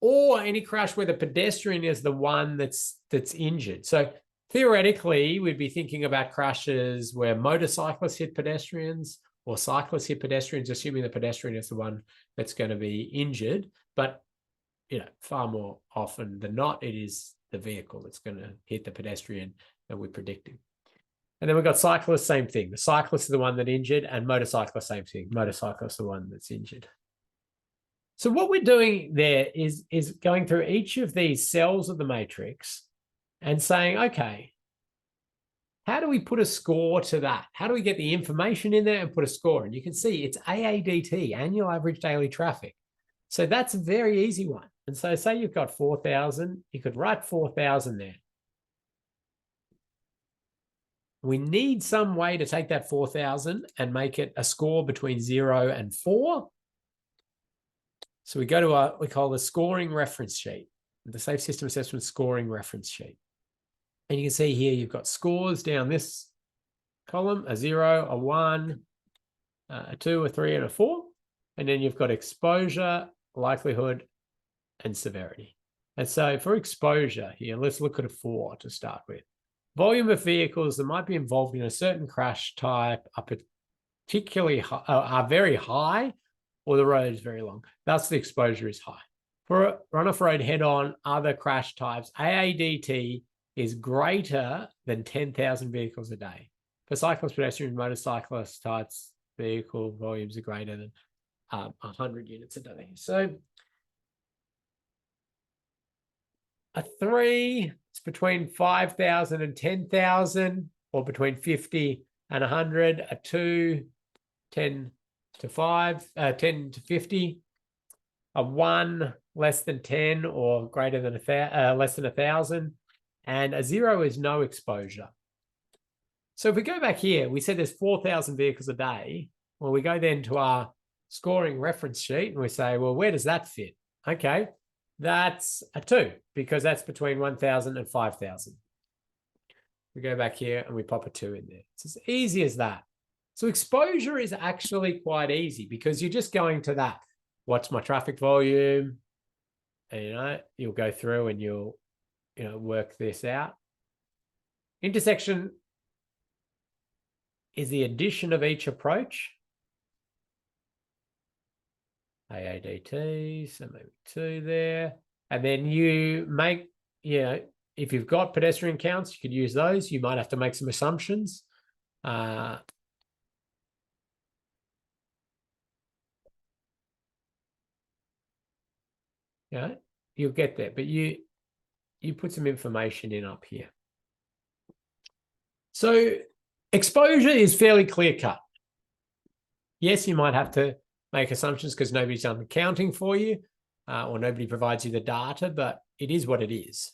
or any crash where the pedestrian is the one that's injured. So theoretically, we'd be thinking about crashes where motorcyclists hit pedestrians or cyclists hit pedestrians, assuming the pedestrian is the one that's going to be injured. But far more often than not, it is the vehicle that's going to hit the pedestrian that we're predicting. And then we've got cyclists, same thing. The cyclist is the one that injured, and motorcyclist, same thing. Motorcyclist is the one that's injured. So what we're doing there is going through each of these cells of the matrix and saying, okay, how do we put a score to that? How do we get the information in there and put a score? And you can see it's AADT, annual average daily traffic. So that's a very easy one. And so say you've got 4,000, you could write 4,000 there. We need some way to take that 4,000 and make it a score between 0 and 4. So we go to what we call the scoring reference sheet, the Safe System Assessment scoring reference sheet. And you can see here you've got scores down this column, a 0, a 1, a 2, a 3, and a 4. And then you've got exposure, likelihood, and severity. And so for exposure here, let's look at a 4 to start with. Volume of vehicles that might be involved in a certain crash type are particularly high, are very high, or the road is very long. Thus, the exposure is high. For a run-off road head-on, other crash types, AADT is greater than 10,000 vehicles a day. For cyclists, pedestrians, motorcyclists, types, vehicle volumes are greater than 100 units a day. So a 3 is between 5,000 and 10,000, or between 50 and 100. A 2, 10 to 5, 10 to 50. A 1, less than 10 or greater than less than 1,000. And a 0 is no exposure. So if we go back here, we said there's 4,000 vehicles a day. Well, we go then to our scoring reference sheet and we say, well, where does that fit? Okay, that's a 2 because that's between 1,000 and 5,000. We go back here and we pop a 2 in there. It's as easy as that. So exposure is actually quite easy because you're just going to that. What's my traffic volume? And, you'll go through and you'll work this out. Intersection is the addition of each approach. AADT, so maybe 2 there. And then you make, if you've got pedestrian counts, you could use those. You might have to make some assumptions. You'll get there, but you put some information in up here. So exposure is fairly clear cut. Yes, you might have to make assumptions because nobody's done the counting for you, or nobody provides you the data, but it is what it is.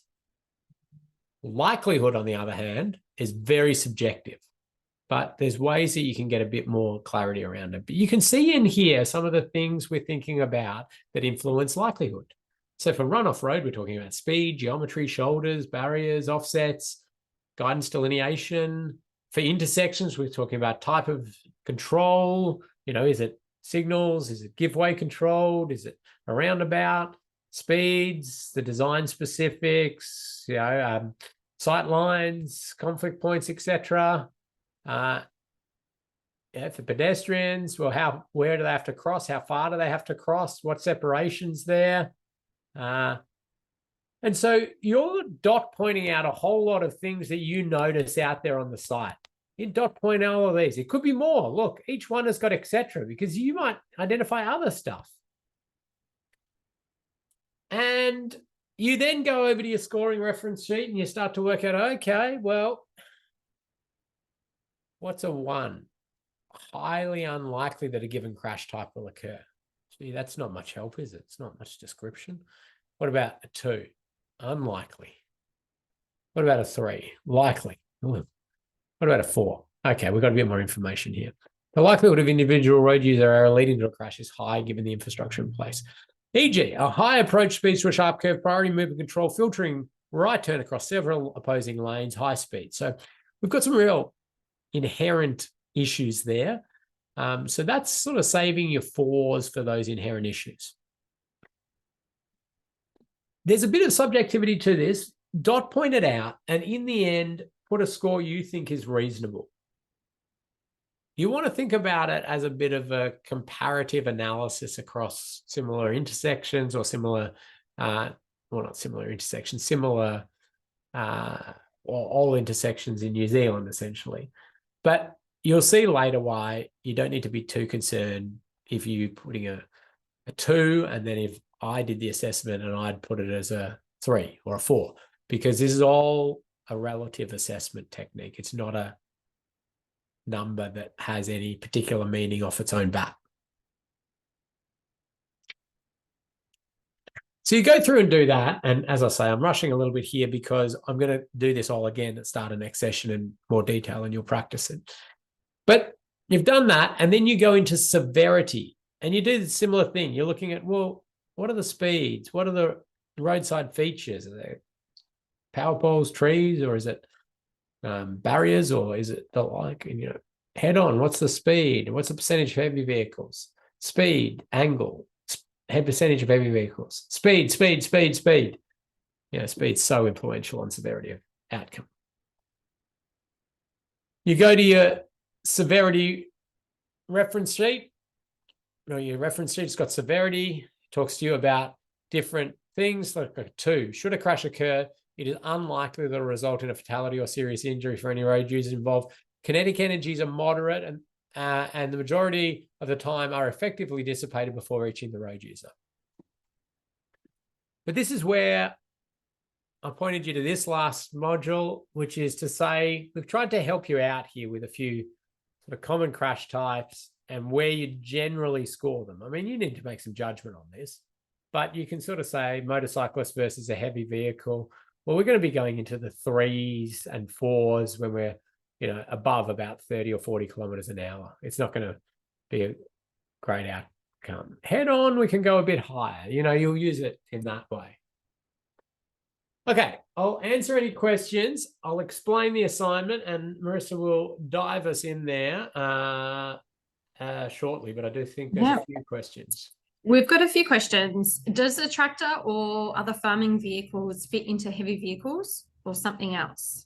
Likelihood, on the other hand, is very subjective, but there's ways that you can get a bit more clarity around it. But you can see in here some of the things we're thinking about that influence likelihood. So for runoff road, we're talking about speed, geometry, shoulders, barriers, offsets, guidance delineation. For intersections, we're talking about type of control. Is it signals? Is it give way controlled? Is it a roundabout? Speeds, the design specifics, sight lines, conflict points, etc. For pedestrians, well, where do they have to cross? How far do they have to cross? What separations there? And so you're dot pointing out a whole lot of things that you notice out there on the site. You dot point out all of these. It could be more. Look, each one has got etc. because you might identify other stuff. And you then go over to your scoring reference sheet and you start to work out, okay, well, what's a 1? Highly unlikely that a given crash type will occur. Gee, that's not much help, is it? It's not much description. What about a 2? Unlikely. What about a 3? Likely. What about a 4? Okay, we've got a bit more information here. The likelihood of individual road user error leading to a crash is high given the infrastructure in place. E.g., a high approach speed to a sharp curve, priority movement control, filtering right turn across several opposing lanes, high speed. So we've got some real inherent issues there. So that's sort of saving your 4s for those inherent issues. There's a bit of subjectivity to this. Dot point it out, and in the end, put a score you think is reasonable. You want to think about it as a bit of a comparative analysis across similar intersections or similar, well, not similar intersections, similar, or all intersections in New Zealand, essentially. But you'll see later why you don't need to be too concerned if you're putting a 2, and then if I did the assessment and I'd put it as a 3 or a 4, because this is all a relative assessment technique. It's not a number that has any particular meaning off its own bat. So you go through and do that. And as I say, I'm rushing a little bit here because I'm going to do this all again at the start of next session in more detail, and you'll practice it. But you've done that, and then you go into severity, and you do the similar thing. You're looking at, well, what are the speeds? What are the roadside features? Are there power poles, trees, or is it barriers, or is it the head on? What's the speed? What's the percentage of heavy vehicles? Speed, angle, head percentage of heavy vehicles. Speed. Speed's so influential on severity of outcome. You go to your severity reference sheet. Your reference sheet's got severity. Talks to you about different things like a 2. Should a crash occur, it is unlikely that it will result in a fatality or serious injury for any road users involved. Kinetic energies are moderate and the majority of the time are effectively dissipated before reaching the road user. But this is where I pointed you to this last module, which is to say we've tried to help you out here with a few sort of common crash types and where you generally score them. I mean, you need to make some judgment on this, but you can sort of say motorcyclist versus a heavy vehicle. Well, we're going to be going into the 3s and 4s when we're, above about 30 or 40 kilometers an hour. It's not going to be a great outcome. Head on, we can go a bit higher. You'll use it in that way. Okay, I'll answer any questions. I'll explain the assignment, and Marissa will dive us in there shortly, but I do think there's a few questions. We've got a few questions. Does a tractor or other farming vehicles fit into heavy vehicles or something else?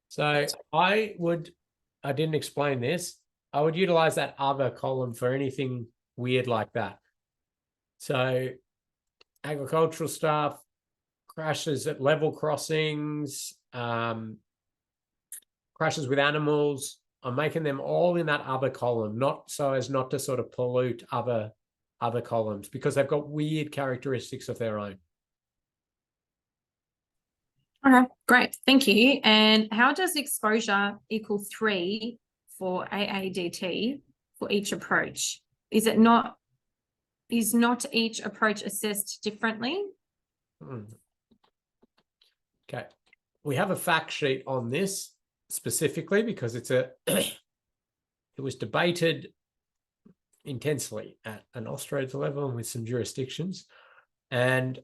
So I didn't explain this. I would utilize that other column for anything weird like that. So agricultural stuff, crashes at level crossings, crashes with animals. I'm making them all in that other column, not so as not to sort of pollute other columns because they've got weird characteristics of their own. Okay, great. Thank you. And how does exposure equal 3 for AADT for each approach? is not each approach assessed differently? Okay. We have a fact sheet on this specifically because it was debated intensely at an Australia level and with some jurisdictions. And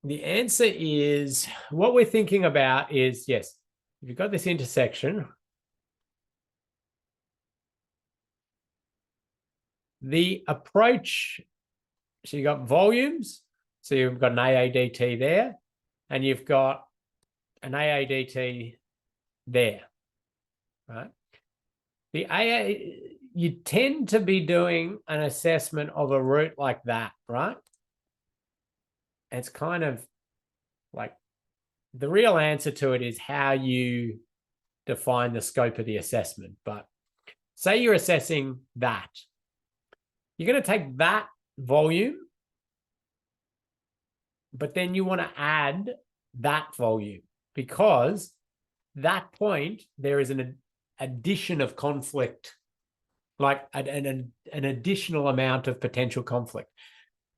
the answer is, what we're thinking about is, yes, if you've got this intersection, the approach, so you've got volumes, so you've got an AADT there, and you've got an AADT there, right? The AA, you tend to be doing an assessment of a route like that, right? It's kind of like the real answer to it is how you define the scope of the assessment. But say you're assessing that, you're going to take that volume, but then you want to add that volume because that point there is an addition of conflict, like an additional amount of potential conflict.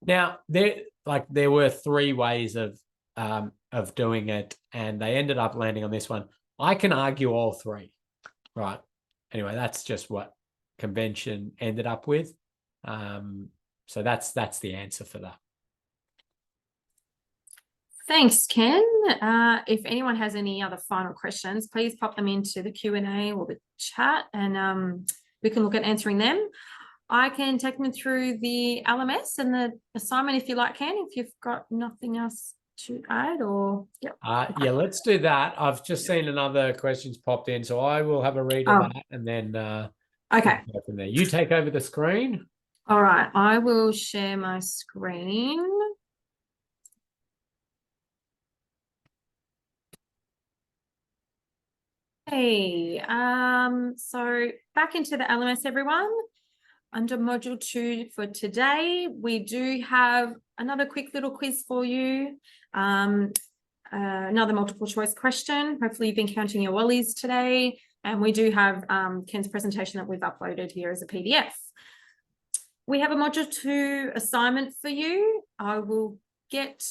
Now there were three ways of doing it, and they ended up landing on this one. I can argue all three, right? Anyway, that's just what convention ended up with. So that's the answer for that. Thanks, Ken. If anyone has any other final questions, please pop them into the Q&A or the chat, and we can look at answering them. I can take them through the LMS and the assignment if you like, Ken, if you've got nothing else to add, or yeah, let's do that. I've just seen another questions popped in, so I will have a read of that and then okay. Go from there. You take over the screen. All right, I will share my screen. Hey, so back into the LMS, everyone. Under module 2 for today, we do have another quick little quiz for you. Another multiple choice question. Hopefully you've been counting your wellies today. And we do have Ken's presentation that we've uploaded here as a PDF. We have a module 2 assignment for you. I will get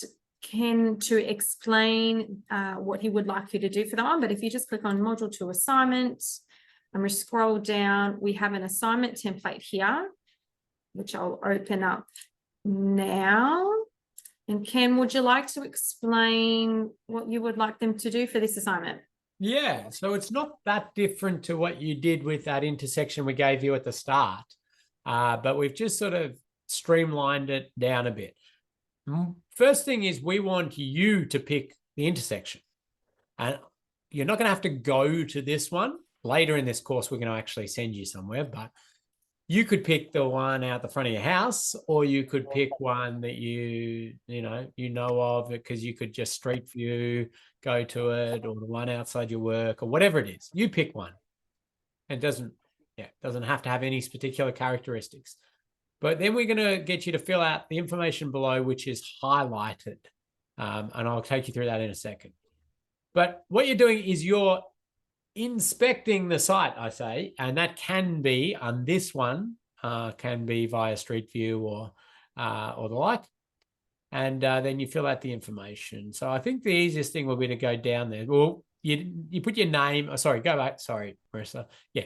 Ken to explain what he would like you to do for that one. But if you just click on module 2 assignment, and we scroll down, we have an assignment template here, which I'll open up now. And Ken, would you like to explain what you would like them to do for this assignment? Yeah, so it's not that different to what you did with that intersection we gave you at the start, but we've just sort of streamlined it down a bit. First thing is we want you to pick the intersection. And you're not going to have to go to this one. Later in this course, we're going to actually send you somewhere, but you could pick the one out the front of your house, or you could pick one that you know of, because you could just street view, go to it, or the one outside your work, or whatever it is. You pick one. It doesn't have to have any particular characteristics. But then we're going to get you to fill out the information below, which is highlighted. And I'll take you through that in a second. But what you're doing is you're inspecting the site, I say, and that can be on this one, can be via Street View or the like. And then you fill out the information. So I think the easiest thing will be to go down there. Well, you put your name. Oh, sorry, go back. Sorry, Marissa. Yeah,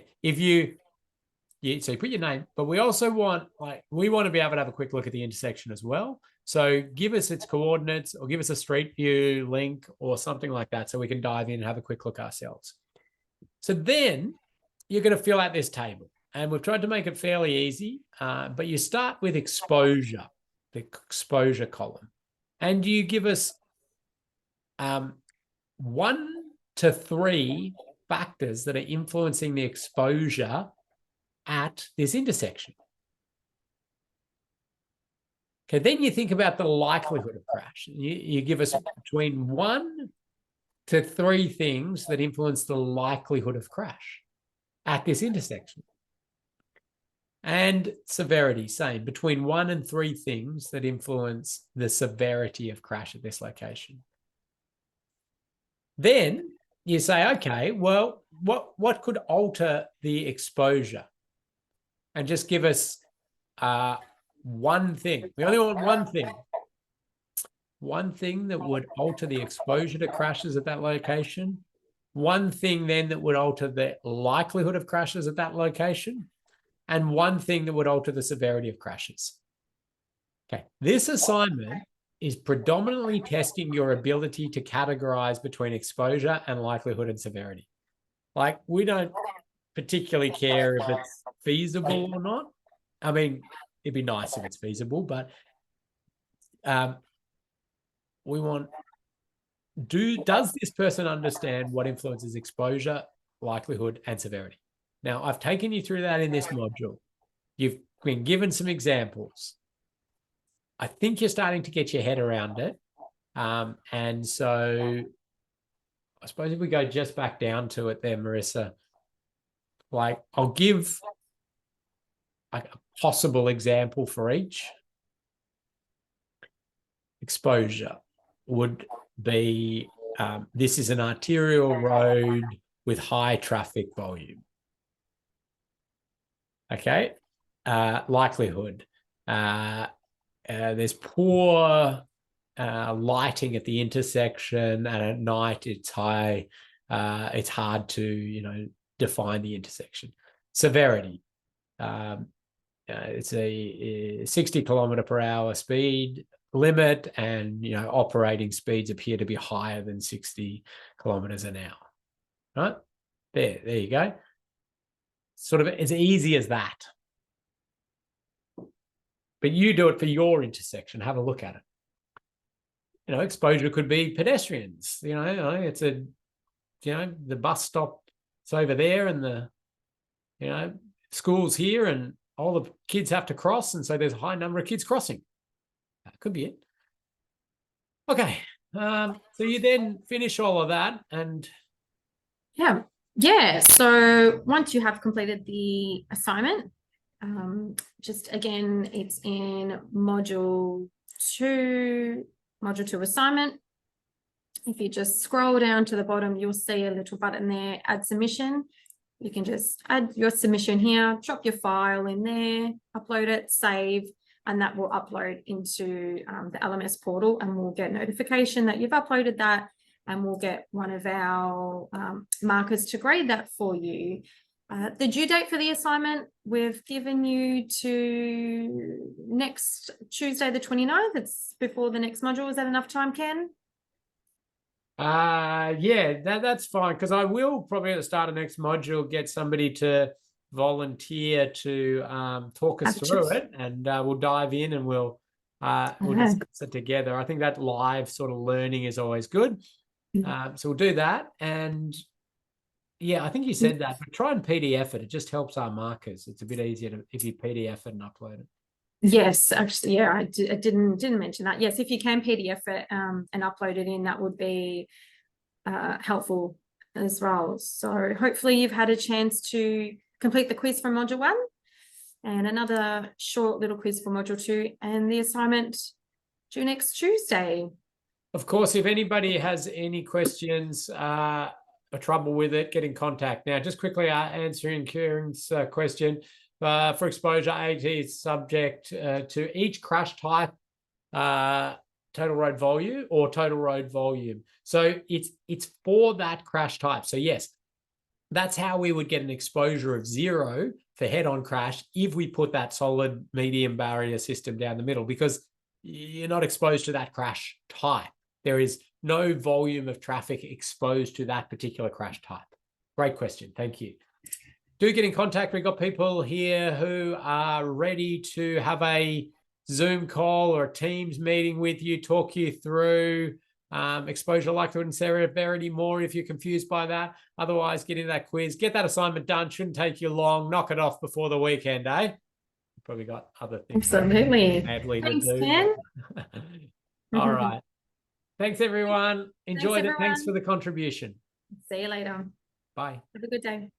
so you put your name, but we also want, we want to be able to have a quick look at the intersection as well. So give us its coordinates or give us a Street View link or something like that so we can dive in and have a quick look ourselves. So then you're going to fill out this table, and we've tried to make it fairly easy, but you start with exposure, the exposure column, and you give us 1 to 3 factors that are influencing the exposure at this intersection. Okay, then you think about the likelihood of crash. You give us between 1 to 3 things that influence the likelihood of crash at this intersection. And severity, same, between 1 and 3 things that influence the severity of crash at this location. Then you say, okay, well, what could alter the exposure? And just give us one thing. We only want one thing. One thing that would alter the exposure to crashes at that location. One thing then that would alter the likelihood of crashes at that location. And one thing that would alter the severity of crashes. Okay, this assignment is predominantly testing your ability to categorize between exposure and likelihood and severity. Like, we don't particularly care if it's feasible or not. I mean, it'd be nice if it's feasible, but we want, does this person understand what influences exposure, likelihood, and severity? Now, I've taken you through that in this module. You've been given some examples. I think you're starting to get your head around it. And so I suppose if we go just back down to it there, Marissa, like, I'll give like a possible example for each. Exposure would be, this is an arterial road with high traffic volume. Okay. Likelihood. There's poor lighting at the intersection, and at night it's high. It's hard to, define the intersection. Severity. It's a 60 km/h speed limit, and operating speeds appear to be higher than 60 km/h. Right? There you go. Sort of as easy as that. But you do it for your intersection. Have a look at it. Exposure could be pedestrians. It's the bus stop is over there, and the school's here, and all the kids have to cross, and so there's a high number of kids crossing. That could be it. Okay. So you then finish all of that, and yeah. So once you have completed the assignment, just again, it's in module 2 assignment. If you just scroll down to the bottom, you'll see a little button there, add submission. You can just add your submission here, drop your file in there, upload it, save, and that will upload into the LMS portal, and we'll get notification that you've uploaded that, and we'll get one of our markers to grade that for you. The due date for the assignment, we've given you to next Tuesday, the 29th. It's before the next module. Is that enough time, Ken? Yeah, that's fine, because I will probably at the start of next module get somebody to volunteer to talk us through it, and we'll dive in, and we'll discuss it together. I think that live sort of learning is always good. So we'll do that. And yeah, I think you said that, but try and PDF it. It just helps our markers. It's a bit easier if you PDF it and upload it. Yes, actually, yeah, I didn't mention that. Yes, if you can PDF it and upload it in, that would be helpful as well. So hopefully you've had a chance to complete the quiz from module 1, and another short little quiz for module 2, and the assignment due next Tuesday. Of course, if anybody has any questions or trouble with it, get in contact. Now, just quickly answering Kieran's question. For exposure, AT is subject to each crash type, total road volume or total road volume. So it's for that crash type. So yes, that's how we would get an exposure of 0 for head-on crash if we put that solid medium barrier system down the middle, because you're not exposed to that crash type. There is no volume of traffic exposed to that particular crash type. Great question. Thank you. Do get in contact. We've got people here who are ready to have a Zoom call or a Teams meeting with you, talk you through exposure, likelihood, and severity more if you're confused by that. Otherwise, get into that quiz, get that assignment done. Shouldn't take you long. Knock it off before the weekend, eh? Probably got other things. Absolutely. Thanks, Ken. All right. Thanks, everyone. Enjoyed it. Thanks for the contribution. See you later. Bye. Have a good day.